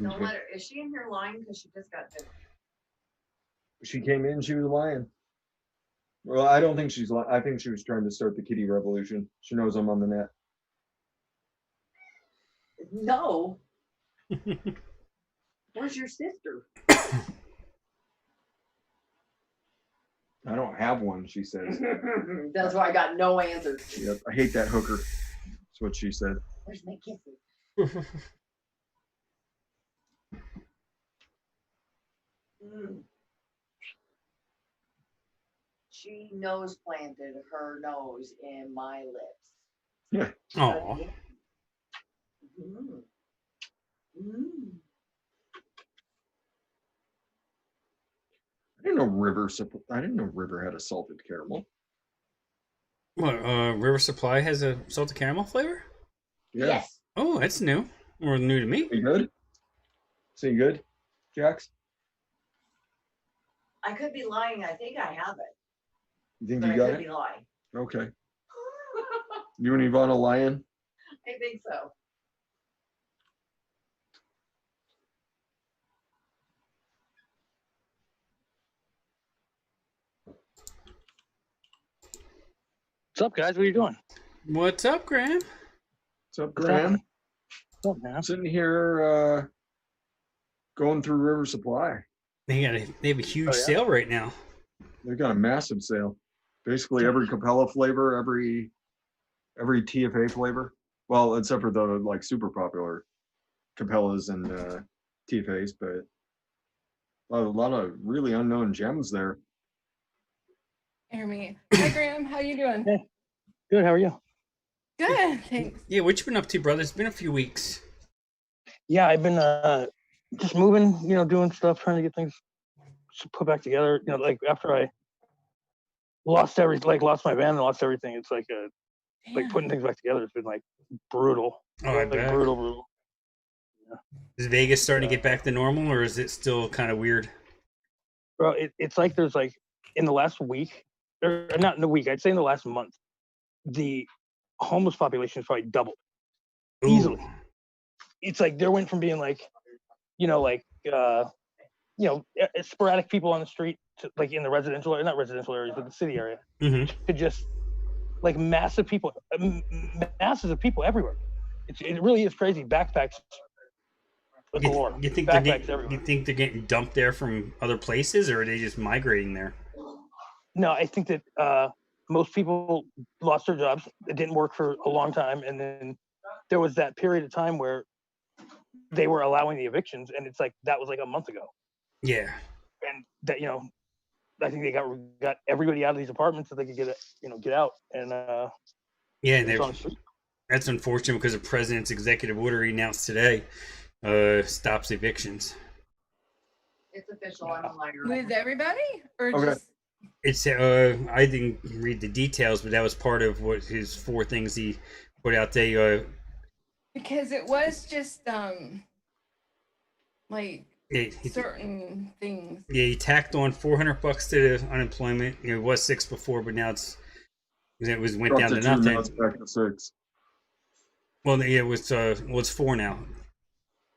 Don't let her. Is she in here lying? Because she just got dinner. She came in, she was lying. Well, I don't think she's lying. I think she was trying to start the kitty revolution. She knows I'm on the net. No. Where's your sister? I don't have one, she says. That's why I got no answers. Yep, I hate that hooker. That's what she said. Where's my kisses? Mm. She nose planted her nose in my lips. Aw. Mm. Mm. I didn't know River had a salted caramel. What, River Supply has a salted caramel flavor? Yeah. Yes. Oh, that's new. Or new to me. Any good? Is it good, Jax? I could be lying. I think I have it. You think But you I got could it? be lying. Okay. You and Ivana lying? I think so. What's up, guys? What are you doing? What's up, Graham? What's up, What's Graham? happening? What's up, man? I'm sitting here going through River Supply. They have a huge Oh, yeah? sale right now. They've got a massive sale. Basically every Capella flavor, every TFA flavor. Well, except for the like super popular Capellas and TFAs, but a lot of really unknown gems there. Hear me. Hi, Graham. How you doing? Hey. Good. How are you? Good. Thanks. Yeah, what you been up to, brother? It's been a few weeks. Yeah, I've been just moving, doing stuff, trying to get things put back together. Like after I lost my band and lost everything, it's like putting things back together. It's been like brutal. Oh, I like bet. brutal. Is Vegas starting to get back to normal, or is it still kind of weird? Bro, it's like there's like in the last week, or not in the week, I'd say in the last month, the homeless population is probably doubled. Easily. It's like there went from being like, sporadic people on the street to like in the residential area, not residential areas, but the city area, to just like massive people, masses of people everywhere. It really is crazy. Backpacks galore. You think they're getting dumped there from other places, or are they just migrating there? No, I think that most people lost their jobs. It didn't work for a long time, and then there was that period of time where they were allowing the evictions, and it's like that was like a month ago. Yeah. And that I think they got everybody out of these apartments so they could get out and that's unfortunate because the president's executive order he announced today stops evictions. It's official. I'm a liar. With everybody, or Okay. just It's I didn't read the details, but that was part of what his 4 things he put out there. because it was just like certain things. Yeah, he tacked on $400 to the unemployment. It was 6 before, but now went down to 2, nothing. now it's back to 6. Well, yeah, it's 4 now.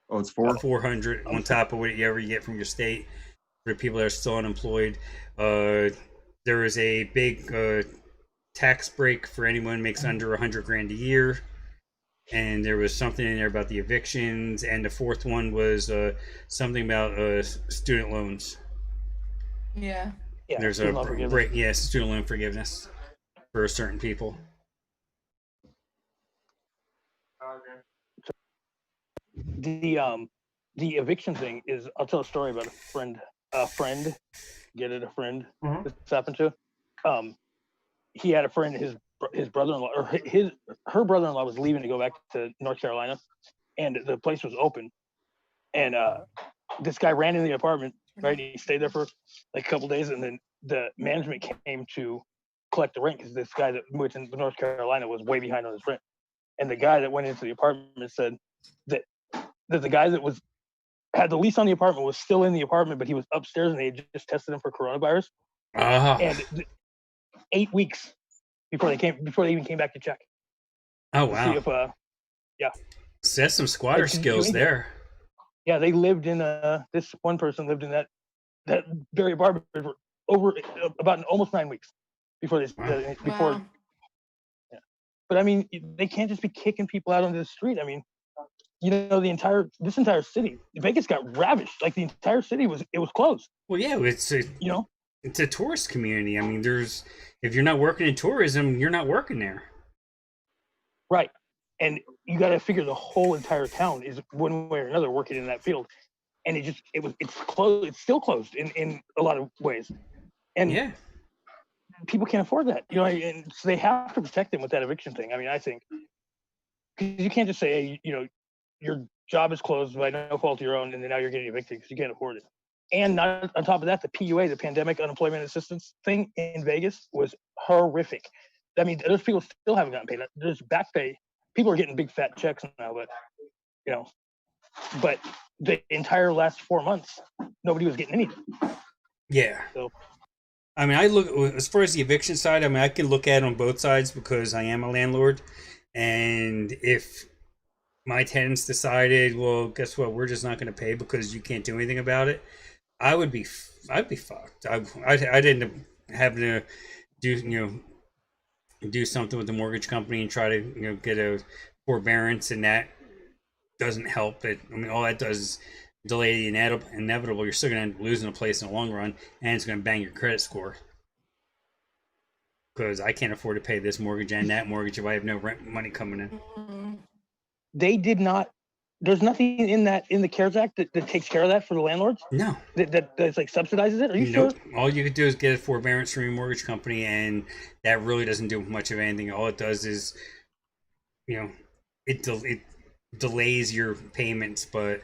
Oh, it's 4? 400 on top of whatever you get from your state for people that are still unemployed. There is a big tax break for anyone who makes under $100,000 a year, and there was something in there about the evictions, and the 4th one was something about student loans. Yeah. There's a break. Yes, student loan forgiveness for certain people. The eviction thing is, I'll tell a story about a friend, get it, a friend this happened to. He had a friend, his brother-in-law, or her brother-in-law was leaving to go back to North Carolina, and the place was open, and this guy ran in the apartment, right? He stayed there for like a couple days, and then the management came to collect the rent because this guy that moved to North Carolina was way behind on his rent, and the guy that went into the apartment said that the guy that had the lease on the apartment was still in the apartment, but he was upstairs and they had just tested him for coronavirus. And 8 weeks before they even came back to check. Oh wow! See if, yeah. So that's some squatter skills there. Yeah, they lived in this one person lived in that very apartment for over about almost 9 weeks before they before. Wow. Yeah. But I mean, they can't just be kicking people out onto the street. I mean, this entire city, Vegas got ravished. Like the entire city was closed. Well, yeah, it's a tourist community. I mean, if you're not working in tourism, you're not working there. Right. And you got to figure the whole entire town is one way or another working in that field. and it's closed. It's still closed in a lot of ways, and Yeah. people can't afford that, and so they have to protect them with that eviction thing. I mean, I think because you can't just say, hey, your job is closed by no fault of your own, and then now you're getting evicted because you can't afford it. And not on top of that, the PUA, the Pandemic Unemployment Assistance thing in Vegas, was horrific. I mean, those people still haven't gotten paid. There's back pay. People are getting big fat checks now, but the entire last 4 months, nobody was getting anything. Yeah. So, I mean, I look as far as the eviction side. I mean, I can look at it on both sides because I am a landlord, and if my tenants decided, well, guess what, we're just not going to pay because you can't do anything about it, I'd be fucked. I'd end up having to do something with the mortgage company and try to get a forbearance, and that doesn't help. I mean, all that does is delay the inevitable. You're still going to end up losing a place in the long run, and it's going to bang your credit score because I can't afford to pay this mortgage and that mortgage if I have no rent money coming in. they did not. There's nothing in the CARES Act that takes care of that for the landlords. No, that's like subsidizes it. Are you nope. sure? All you could do is get a forbearance from your mortgage company, and that really doesn't do much of anything. All it does is, it delays your payments, but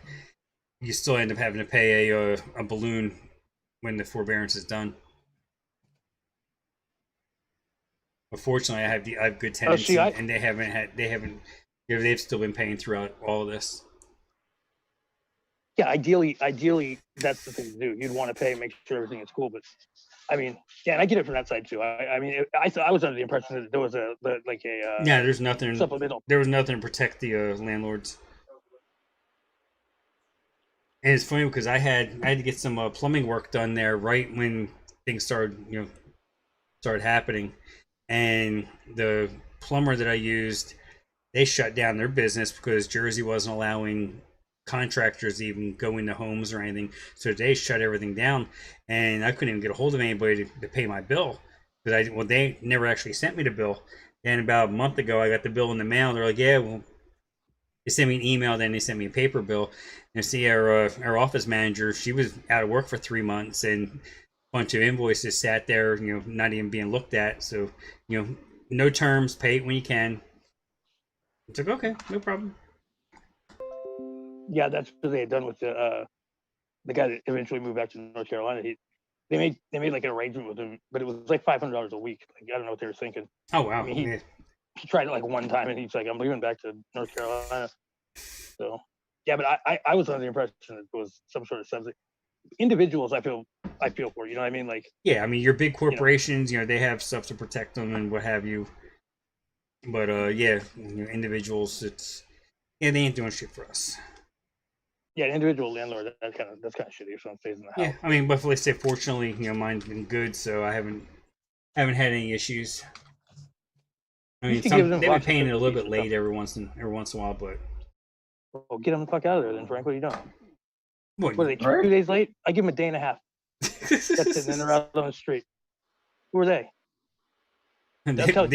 you still end up having to pay a balloon when the forbearance is done. But fortunately, I have good tenants, and they've still been paying throughout all of this. Yeah, ideally, that's the thing to do. You'd want to pay, make sure everything is cool. But I mean, yeah, and I get it from that side too. I mean, I was under the impression that there was there's nothing supplemental. There was nothing to protect the landlords. And it's funny because I had to get some plumbing work done there right when things started happening, and the plumber that I used, they shut down their business because Jersey wasn't allowing contractors to even go into homes or anything, so they shut everything down, and I couldn't even get a hold of anybody to pay my bill because they never actually sent me the bill. And about a month ago, I got the bill in the mail. They're like, yeah, well, they sent me an email, then they sent me a paper bill. And see, our office manager, she was out of work for 3 months, and a bunch of invoices sat there, not even being looked at. So, no terms, pay it when you can. It's like, okay, no problem. Yeah, that's what they had done with the guy that eventually moved back to North Carolina. They made like an arrangement with him, but it was like $500 a week. Like, I don't know what they were thinking. Oh wow! I mean, he tried it like one time, and he's like, "I'm leaving back to North Carolina." So yeah, but I was under the impression that it was some sort of subsidy. Individuals, I feel for, you know what I mean? Like, yeah, I mean, your big corporations, they have stuff to protect them and what have you. But yeah, individuals, they ain't doing shit for us. Yeah, an individual landlord, that's kind of shitty if someone stays in the house. Yeah, I mean, but let's say, fortunately, mine's been good, so I haven't had any issues. I mean, they've been paying it a little bit late every once in a while, but well, get them the fuck out of there, then, Frank. What are you doing? What are they? 2 days late? I give them a day and a half. That's it, and then they're out on the street. Who are they? They've been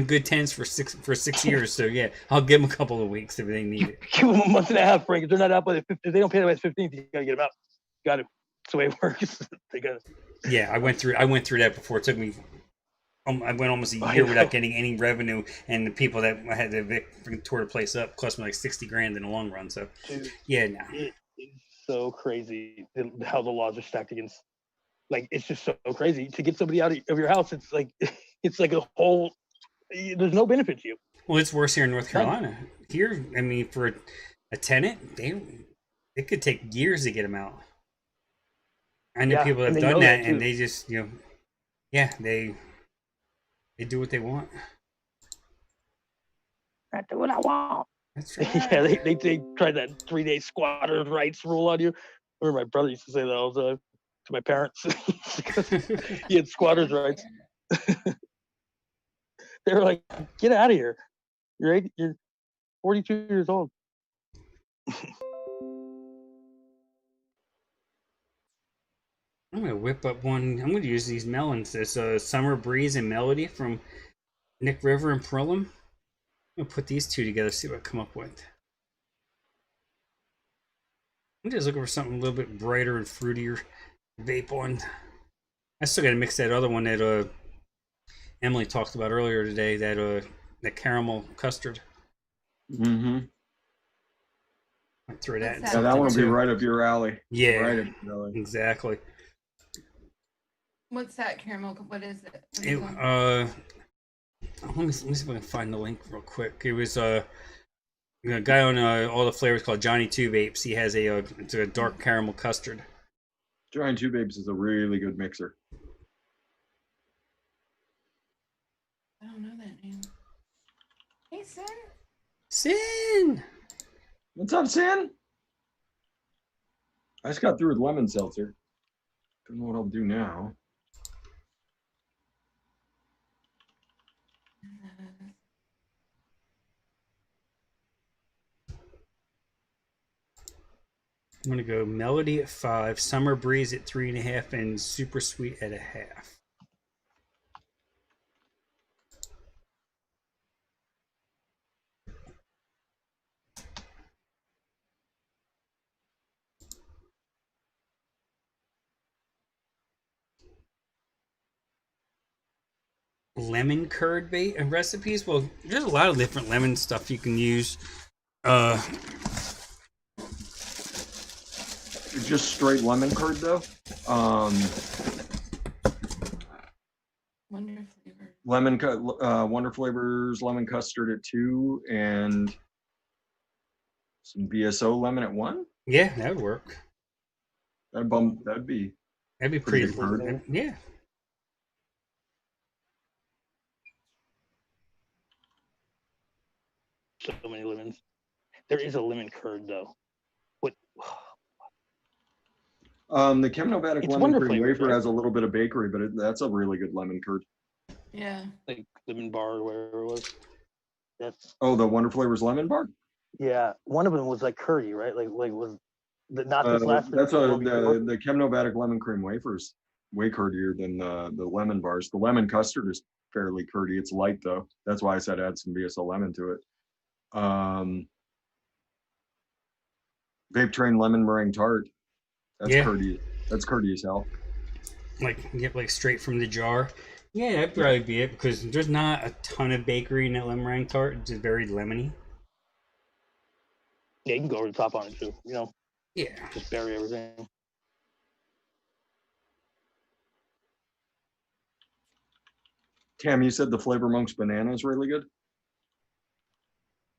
good tenants for 6 years, so yeah, I'll give them a couple of weeks if they need it. Give them a month and a half, Frank. If they're not out by the 15th, if they don't pay by the 15th, you gotta get them out. Got to. That's the way it works. They got it. Yeah, I went through that before. It took me. I went almost a year without getting any revenue, and the people that I had to evict tore the place up cost me like $60,000 in the long run. So, dude, yeah, no. It's so crazy how the laws are stacked against. Like, it's just so crazy to get somebody out of your house. It's like a whole. There's no benefit to you. Well, it's worse here in North Carolina. Here, I mean, for a tenant, it could take years to get them out. I know people have done that, and they just, they do what they want. I do what I want. That's right. Yeah, they tried that 3-day squatters' rights rule on you. I remember my brother used to say that all the time to my parents. He had squatters' rights. They were like, "Get out of here! You're 42 years old." I'm gonna whip up one. I'm gonna use these melons. This Summer Breeze and Melody from Nick River and Perillum. I'm gonna put these two together, see what I come up with. I'm just looking for something a little bit brighter and fruitier vape on. I still got to mix that other one that Emily talked about earlier today. That caramel custard. Mm-hmm. I throw that in What's Yeah, that something one will be too. right up your alley. Yeah, Right up your alley. exactly. What's that caramel? What is it? What It, is it? let me see if I can find the link real quick. It was a guy on all the flavors called Johnny Two Vapes. He has it's a dark caramel custard. Giant Two Babes is a really good mixer. I don't know that name. Hey, Sin. Sin. What's up, Sin? I just got through with lemon seltzer. Don't know what I'll do now. I'm gonna go Melody at 5, Summer Breeze at 3.5, and Super Sweet at 1/2. Lemon curd bait and recipes. Well, there's a lot of different lemon stuff you can use. Just straight lemon curd though. Wonder flavor. Wonder Flavors lemon custard at 2 and some BSO lemon at 1. Yeah, that would work. That'd be Pretty good curd. Yeah. So many lemons. There is a lemon curd though. What? The Chemnovatic It's lemon Wonder cream Flavors, wafer right? has a little bit of bakery, but that's a really good lemon curd. Yeah. Like lemon bar or whatever it was. That's Oh, the Wonder Flavors lemon bar. yeah. One of them was like curdy, right? Like was not this last. That's one before? the Chemnovatic lemon cream wafers. Way curdier than the lemon bars. The lemon custard is fairly curdy. It's light though. That's why I said add some BSO lemon to it. Vape Train lemon meringue tart. That's curdy. That's curdy as hell. Like straight from the jar. Yeah, that'd probably be it because there's not a ton of bakery in that lemon meringue tart. It's just very lemony. Yeah, you can go over the top on it too. You know. Yeah. Just bury everything. Tam, you said the Flavor Monks banana is really good?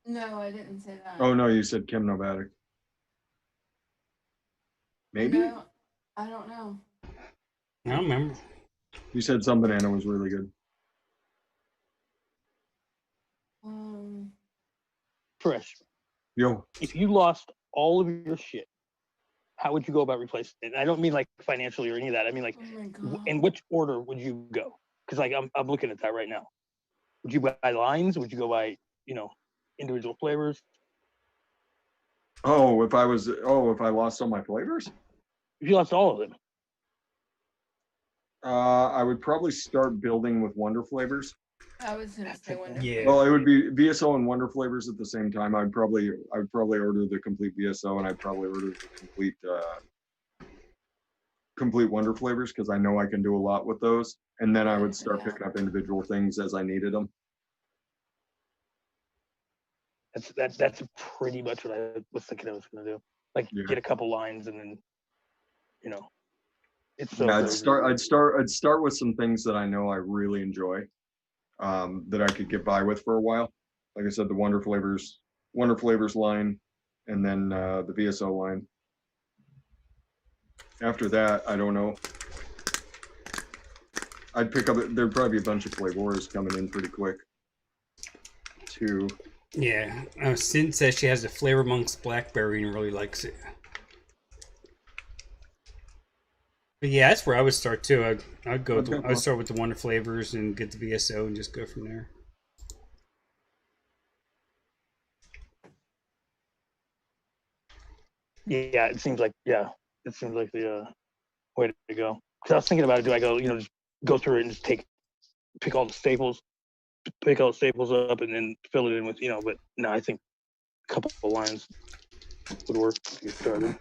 No, I didn't say that. Oh, no, you said Chemnovatic. Maybe? No, I don't know. I don't remember. You said some banana was really good. Fresh. Yo. If you lost all of your shit, how would you go about replacing it? And I don't mean like financially or any of that. I mean like, in which order would you go? Because like I'm looking at that right now. Would you buy lines? Would you go by individual flavors? Oh, if I lost all my flavors? If you lost all of them. I would probably start building with Wonder Flavors. I was gonna say Wonder. Yeah. Well, it would be BSO and Wonder Flavors at the same time. I would probably order the complete BSO and I'd probably order the complete Wonder Flavors because I know I can do a lot with those. And then I would start picking up individual things as I needed them. That's pretty much what I was thinking I was gonna do. Like get a couple lines and then it's so Yeah, crazy. I'd start with some things that I know I really enjoy. That I could get by with for a while. Like I said, the Wonder Flavors line, and then the VSO line. After that, I don't know. I'd pick up. There'd probably be a bunch of flavors coming in pretty quick, too. Yeah, Sin says she has a Flavor Monks Blackberry and really likes it. But yeah, that's where I would start too. I'd start with the Wonder Flavors and get the VSO and just go from there. Yeah, it seems like the way to go. Because I was thinking about it. Do I go just go through it and just pick all the staples up and then fill it in with But no, I think a couple of lines would work to get started.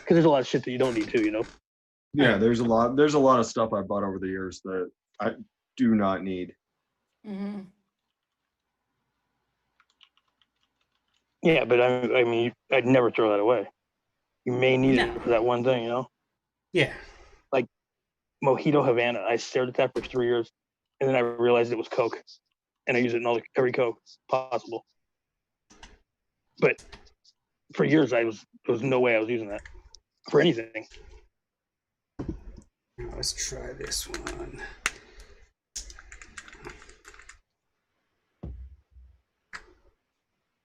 because there's a lot of shit that you don't need to, you know. Yeah, there's a lot of stuff I bought over the years that I do not need. Mm-hmm. Yeah, but I mean, I'd never throw that away. You may need No. it for that one thing, you know. Yeah. Like Mojito Havana, I stared at that for 3 years, and then I realized it was Coke, and I use it in every Coke possible. But for years, there was no way I was using that for anything. Let's try this one.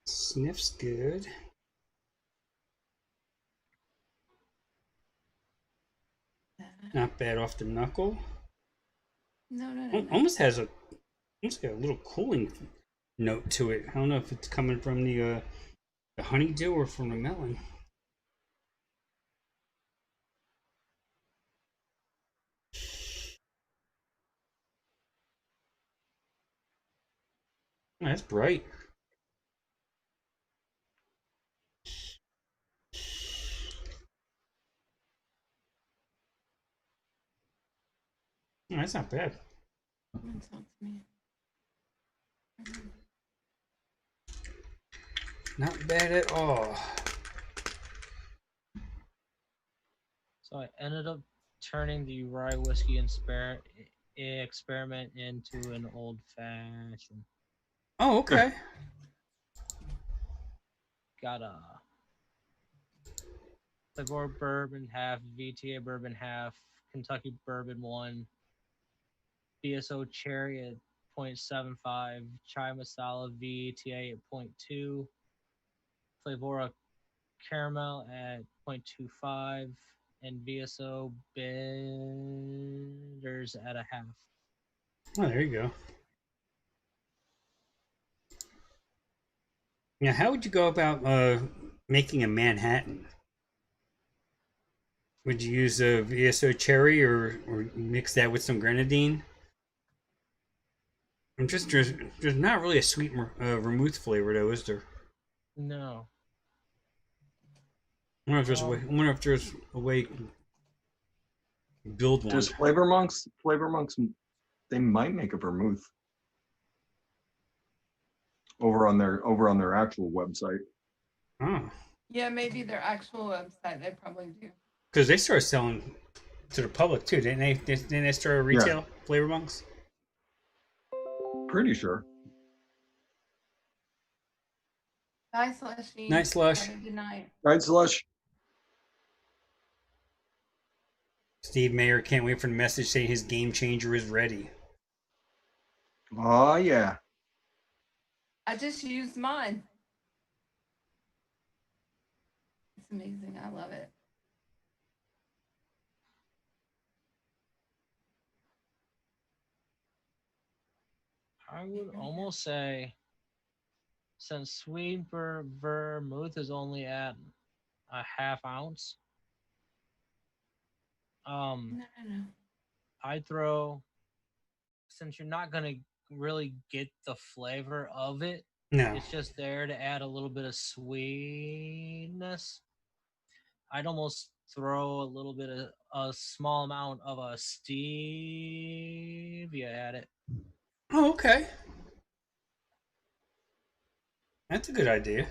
Sniff's good. Not bad off the knuckle. No. Almost has almost got a little cooling note to it. I don't know if it's coming from the honeydew or from the melon. Oh, that's bright. Oh, that's not bad. Someone talk to me. Not bad at all. So I ended up turning the rye whiskey experiment into an old fashioned. Oh, okay. Got a Flavor bourbon half, VTA bourbon half, Kentucky bourbon 1, BSO cherry at 0.75, chai masala VTA at 0.2, Flavora caramel at 0.25, and BSO bitters at a half. Oh, there you go. Now, how would you go about making a Manhattan? Would you use a VSO cherry or mix that with some grenadine? I'm just there's not really a sweet vermouth flavor though, is there? No. I wonder if there's a way. I wonder if there's a way to build one. Does Flavor Monks, they might make a vermouth over on their actual website. Oh, Yeah, maybe their actual website. They probably do. because they started selling to the public too, didn't they? Didn't they start a retail Flavor Monks? Pretty sure. Bye, Slushy. Night, Slush. Have a good night. Right, Slush? Steve Mayer can't wait for the message saying his game changer is ready. Oh yeah. I just used mine. It's amazing. I love it. I would almost say, since sweet vermouth is only at a half ounce, No. I throw, since you're not gonna really get the flavor of it, No. it's just there to add a little bit of sweetness. I'd almost throw a little bit of a small amount of a stevia at it. Oh, okay. That's a good idea.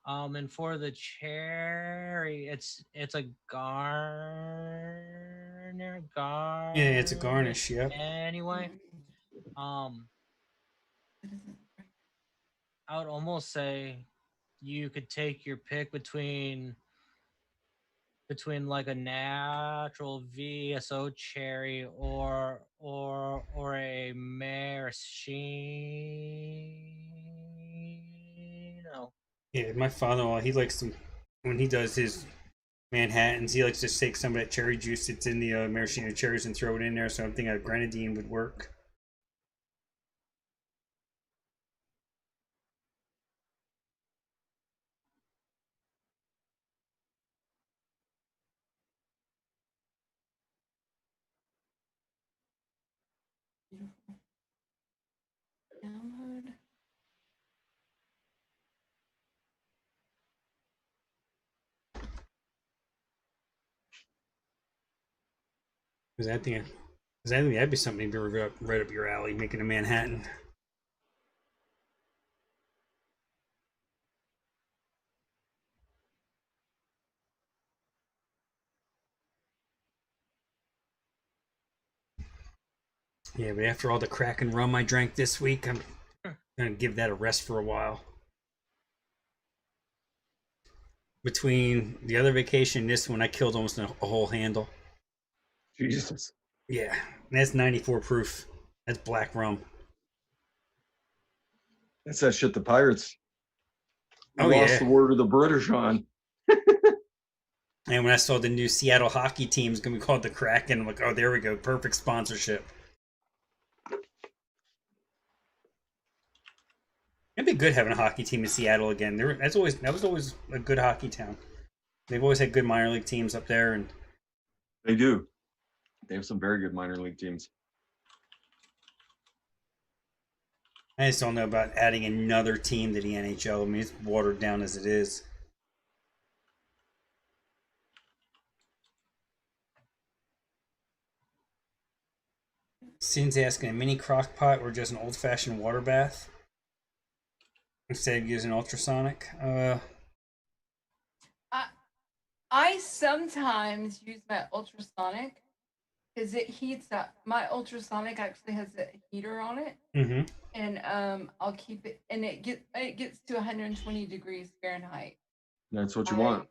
And for the cherry, it's a garnish. Yeah, it's a garnish. Yep. Anyway, I would almost say you could take your pick between like a natural VSO cherry or a maraschino. Yeah, my father-in-law, he likes to, when he does his Manhattans, he likes to take some of that cherry juice that's in the maraschino cherries and throw it in there. So I'm thinking a grenadine would work. Beautiful. Download. Because I think that'd be something right up your alley, making a Manhattan. Yeah, but after all the crack and rum I drank this week, I'm gonna give that a rest for a while. Between the other vacation and this one, I killed almost a whole handle. Jesus. Yeah, and that's 94 proof. That's black rum. That's that shit the Pirates Oh, lost yeah. the word of the British on. And when I saw the new Seattle hockey team is going to be called the Kraken, I'm like, oh, there we go. Perfect sponsorship. It'd be good having a hockey team in Seattle again. That was always a good hockey town. They've always had good minor league teams up there, and They do. They have some very good minor league teams. I just don't know about adding another team to the NHL. I mean, it's watered down as it is. Sin's asking a mini crock pot or just an old-fashioned water bath instead of using ultrasonic. I sometimes use my ultrasonic because it heats up. My ultrasonic actually has a heater on it, Mm-hmm. and I'll keep it, and it gets to 120 degrees Fahrenheit. That's what you want.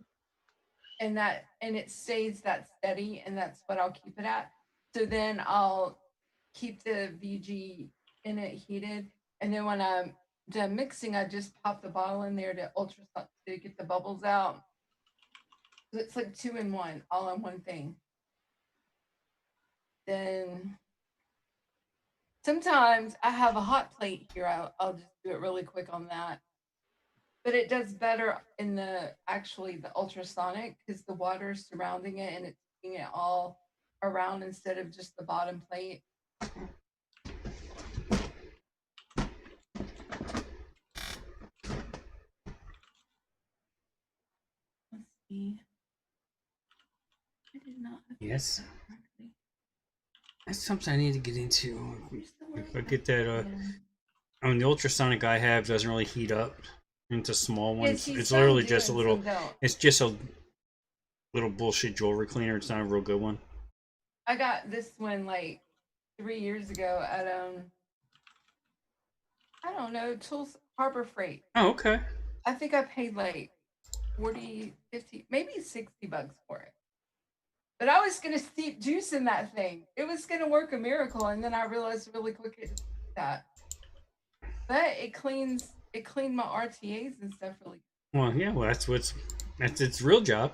And it stays that steady, and that's what I'll keep it at. So then I'll keep the VG in it heated, and then when I'm done mixing, I just pop the bottle in there to get the bubbles out. So it's like 2 in 1, all in one thing. Then sometimes I have a hot plate here. I'll just do it really quick on that. But it does better in the ultrasonic because the water's surrounding it and it's taking it all around instead of just the bottom plate. Let's see. I did not. Yes. That's something I need to get into. If I get that, I mean, the ultrasonic I have doesn't really heat up into small ones. It's literally just a little. It's just a little bullshit jewelry cleaner. It's not a real good one. I got this one like 3 years ago at I don't know, Tools Harbor Freight. Oh, okay. I think I paid like 40, 50, maybe $60 for it. But I was gonna steep juice in that thing. It was gonna work a miracle, and then I realized really quick it that. But it cleaned my RTAs and stuff really. Well, yeah. Well, that's its real job.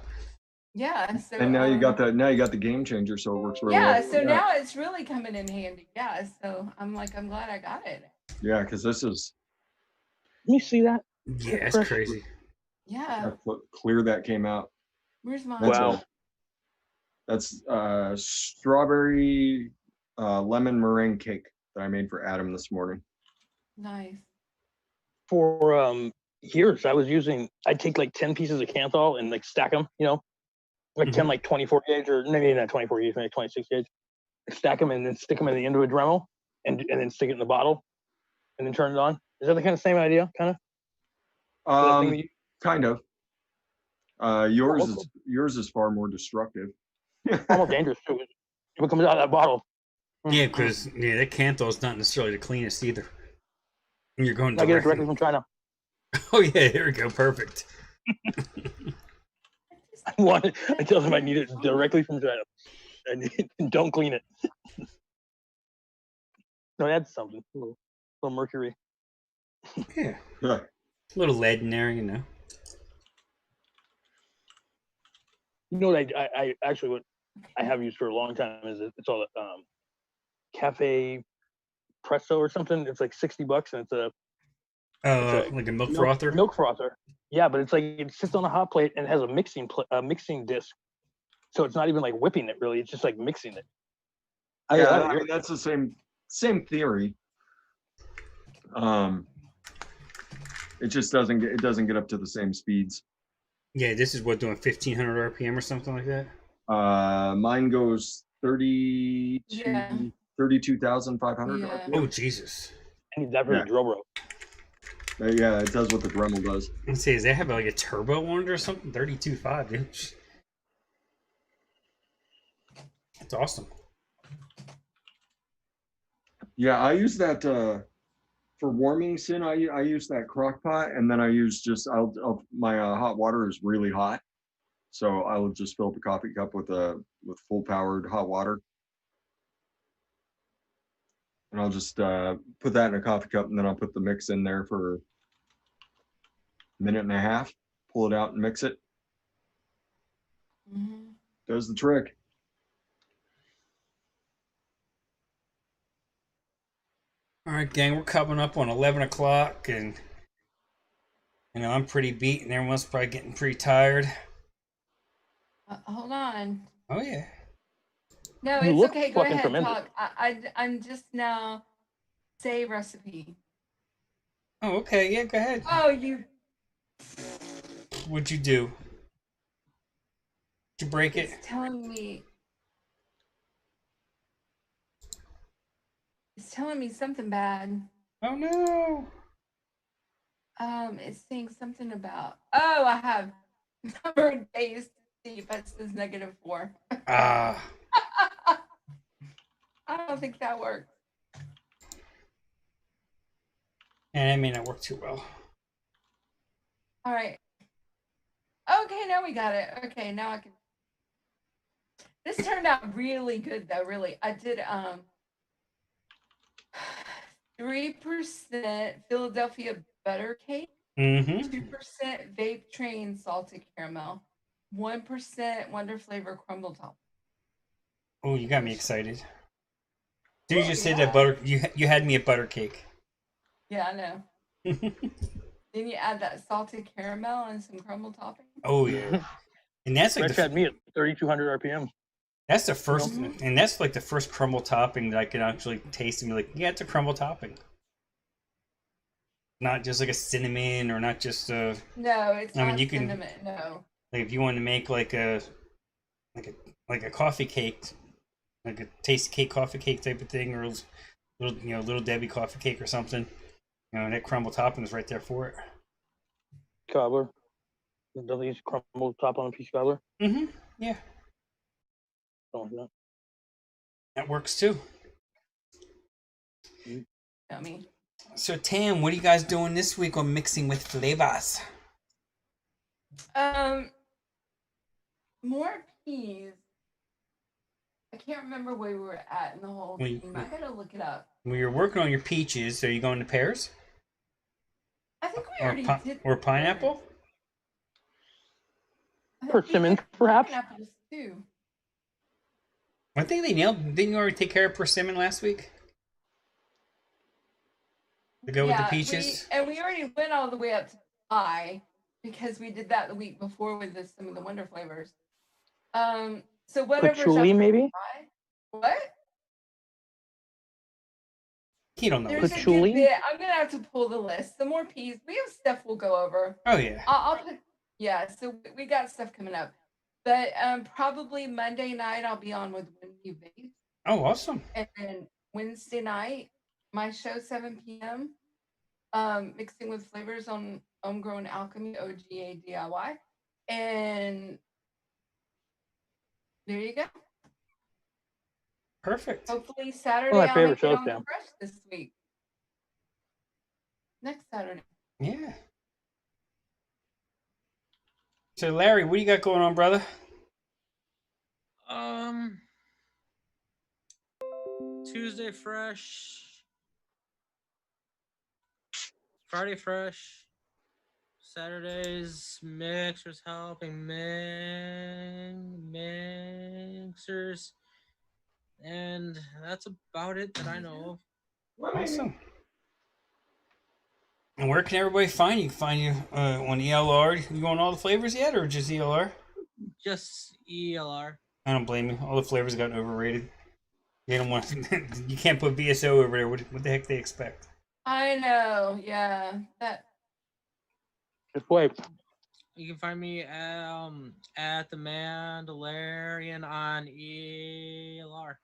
Yeah. So And now you got the game changer, so it works really well. Yeah. So now it's really coming in handy. Yeah. So I'm glad I got it. Yeah, because this is. Let me see that. Yeah, it's crazy. Yeah. That's what clear that came out. Where's mine? Wow. That's strawberry lemon meringue cake that I made for Adam this morning. Nice. For years, I'd take like 10 pieces of Canthol and like stack them, like 10 like 24 gauge, or maybe not 24 gauge, maybe 26 gauge. Stack them and then stick them in the end of a Dremel and then stick it in the bottle and then turn it on. Is that the kind of same idea, kind of? Kind of. Yours is far more destructive. Almost dangerous too. If it comes out of that bottle. Yeah, because that Canthol is not necessarily the cleanest either. And you're going. I get it directly from China. Oh yeah, here we go. Perfect. I tell them I need it directly from China. And don't clean it. No, that's something. A little mercury. Yeah. A little lead in there, You know what I actually what I have used for a long time is it's all cafe presso or something. It's like $60 and it's like a milk frother. Milk frother. Yeah, but it's like it sits on a hot plate and it has a mixing disc, so it's not even like whipping it really. It's just like mixing it. Yeah, I mean, that's the same theory. It just doesn't get up to the same speeds. Yeah, this is what, doing 1500 RPM or something like that? Mine goes Yeah. 32,500 Yeah. RPM. Oh Jesus! I need that for Yeah. the drill rope. Yeah, it does what the Dremel does. Let's see, does that have like a turbo on it or something? 32.5, dude. That's awesome. Yeah, I use that for warming sin. I use that crock pot, and then I use just my hot water is really hot, so I will just fill up a coffee cup with full powered hot water, and I'll just put that in a coffee cup, and then I'll put the mix in there for a minute and a half, pull it out and mix it. Mhm. Does the trick. All right, gang, we're coming up on 11 o'clock, and I'm pretty beat, and everyone's probably getting pretty tired. Hold on. Oh yeah. No, You it's look okay. Go fucking ahead, tremendous. talk. I'm just now say recipe. Oh, okay. Yeah, go ahead. Oh, you. What'd you do? Did you break it? It's telling me. It's telling me something bad. Oh no. It's saying something about. Oh, I have number of days to see if it says -4. Ah. I don't think that works. And that may not work too well. All right. Okay, now we got it. Okay, now I can. This turned out really good though, really. I did 3% Philadelphia butter cake, Mm-hmm. 2% vape train salted caramel, 1% Wonder Flavor crumble top. Oh, you got me excited. Dude, you Oh, just said yeah. that butter. You had me a butter cake. Yeah, I know. Then you add that salted caramel and some crumble topping. Oh yeah. And that's like Rich had me at 3,200 RPM. that's the first, Mhm. and that's like the first crumble topping that I can actually taste and be like, yeah, it's a crumble topping. Not just like a cinnamon or not just a. No, it's I mean, not you can- cinnamon. No. Like if you want to make like a coffee cake, like a tasty cake coffee cake type of thing, or little Debbie coffee cake or something. That crumble topping is right there for it. Cobbler. Doesn't use crumble top on a piece of cobbler. Mm-hmm. Yeah, Don't like that. that works too. Yummy. So Tam, what are you guys doing this week on Mixing with Flavors? More peas. I can't remember where we were at in the whole We- thing. I gotta look it up. When you're working on your peaches, are you going to pears I think we or already did. or pineapple? I think we Persimmon, did perhaps? pineapples too. I think they nailed. Didn't you already take care of persimmon last week? To go with the peaches. We already went all the way up to pie because we did that the week before with some of the Wonder Flavors. So whatever's up Patchouli, for maybe? pie. What? He don't know. There's a good Patchouli? bit. I'm gonna have to pull the list. Some more peas. We have stuff we'll go over. Oh yeah. I'll put. Yeah, so we got stuff coming up. But probably Monday night I'll be on with Wendy Vape. Oh, awesome. And then Wednesday night, my show 7 p.m. Mixing with flavors on Homegrown Alchemy, OGA DIY. And there you go. Perfect. Hopefully Saturday One of my I'll favorite make it shows, on the Sam. brush this week. Next Saturday. Yeah. So Larry, what do you got going on, brother? Tuesday fresh, Friday fresh, Saturdays mixers helping mixers, and that's about it that I know of. Awesome. And where can everybody find you? Find you on ELR. You on all the flavors yet, or just ELR? Just ELR. I don't blame you. All the flavors got overrated. You don't want. You can't put BSO over there. What the heck they expect? I know, yeah. That Just wait. You can find me at the Mandalorian on ELR.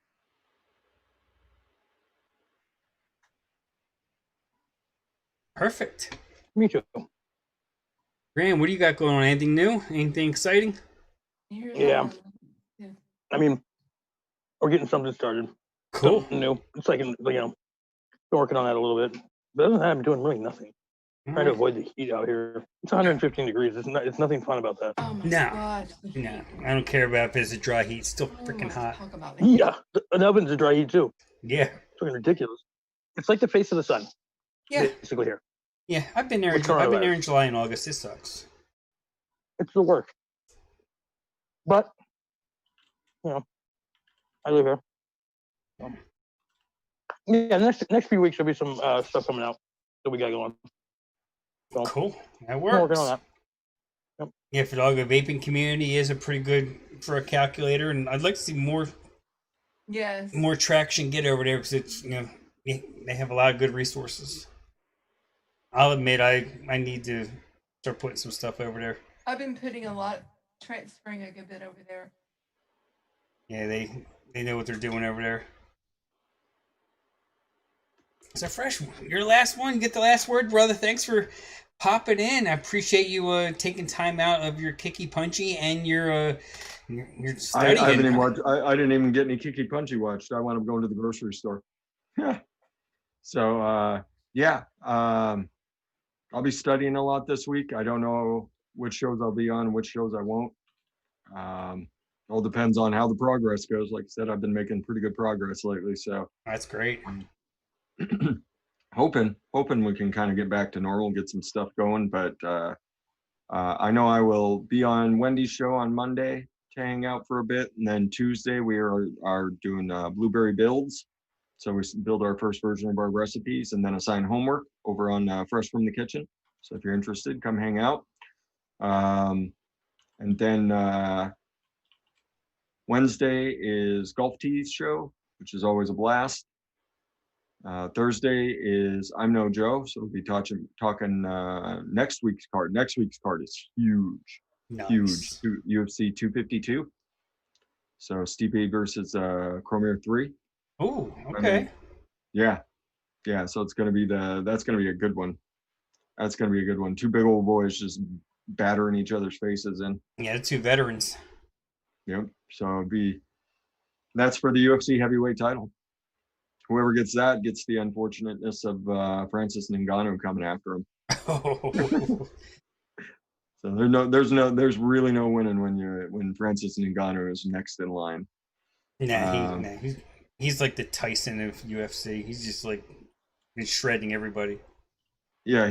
Perfect. Me too. Graham, what do you got going on? Anything new? Anything exciting? Yeah. I mean, we're getting something started. Cool. Something new. It's like, been working on that a little bit. But other than that, I'm doing really nothing. Trying to avoid the heat out here. It's 115 degrees. It's nothing fun about that. Oh my No. gosh. No, I don't care about if it's a dry heat. It's still freaking hot. Talk about it. Yeah, an oven's a dry heat too. Yeah. It's fucking ridiculous. It's like the face of the sun. Yeah. Basically here. Yeah, I've been there. With I've been there coronavirus. in July and August. It sucks. It's the work. But, I live here. Yeah, next few weeks there'll be some stuff coming out that we got going. So, Cool. That we're working works. on that. Yep. Yeah, for the vaping community is a pretty good for a calculator, and I'd like to see more Yes. traction get over there because it's they have a lot of good resources. I'll admit I need to start putting some stuff over there. I've been putting transferring a good bit over there. Yeah, they know what they're doing over there. It's a fresh one. Your last one. You get the last word, brother. Thanks for popping in. I appreciate you taking time out of your kicky punchy and your studying. I didn't even get any kicky punchy watched. I wound up going to the grocery store. Yeah. So I'll be studying a lot this week. I don't know which shows I'll be on, which shows I won't. All depends on how the progress goes. Like I said, I've been making pretty good progress lately. So that's great. hoping we can kind of get back to normal, get some stuff going. But I know I will be on Wendy's show on Monday to hang out for a bit, and then Tuesday we are doing blueberry builds. So we build our first version of our recipes and then assign homework over on Fresh from the Kitchen. So if you're interested, come hang out. And then Wednesday is Golf Tees show, which is always a blast. Thursday is I'm No Joe, so we'll be talking next week's card. Next week's card is huge, nice. Huge. UFC 252. So Stipe versus Cormier 3. Oh, okay. Yeah. So that's gonna be a good one. That's gonna be a good one. Two big old boys just battering each other's faces in. Yeah, two veterans. Yep. So that's for the UFC heavyweight title. Whoever gets that gets the unfortunateness of Francis Ngannou coming after him. So there's really no winning when Francis Ngannou is next in line. He's like the Tyson of UFC. He's just like he's shredding everybody. Yeah,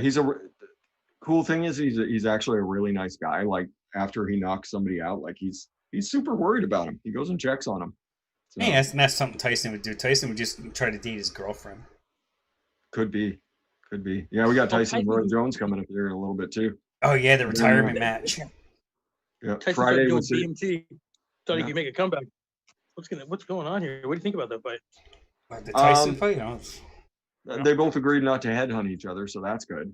cool thing is he's actually a really nice guy. Like after he knocks somebody out, like he's super worried about him. He goes and checks on him. So, yeah, that's something Tyson would do. Tyson would just try to date his girlfriend. Could be. Yeah, we got Tyson and Roy Jones coming up here in a little bit too. Oh yeah, the retirement match. Yeah, Tyson Friday doing was BMT. Thought he could make a comeback. What's going on here? What do you think about that fight? The Tyson fight? They both agreed not to headhunt each other, so that's good.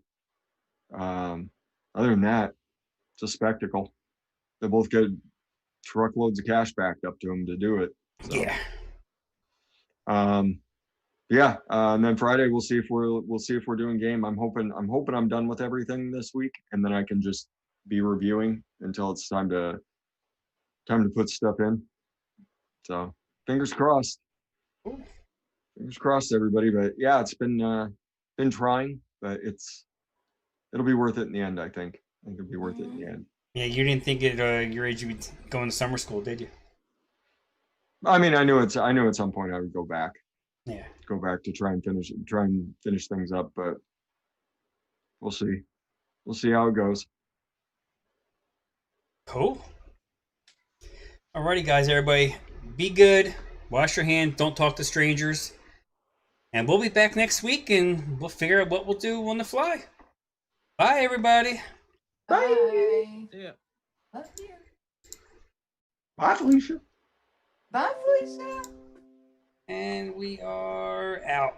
Other than that, it's a spectacle. They both get truckloads of cash backed up to them to do it. So. Yeah. And then Friday we'll see if we're doing game. I'm hoping I'm done with everything this week, and then I can just be reviewing until it's time to put stuff in. So fingers crossed. Fingers crossed, everybody. But yeah, it's been trying, but it'll be worth it in the end. I think it'll be worth it in the end. Yeah, you didn't think at your age you'd be going to summer school, did you? I mean, I knew at some point I would go back. Yeah. Go back to try and finish things up, but we'll see. We'll see how it goes. Cool. Alrighty, guys, everybody, be good. Wash your hands. Don't talk to strangers. And we'll be back next week, and we'll figure out what we'll do on the fly. Bye, everybody. Bye. Yeah. Love you. Bye, Felicia. Bye, Felicia. And we are out.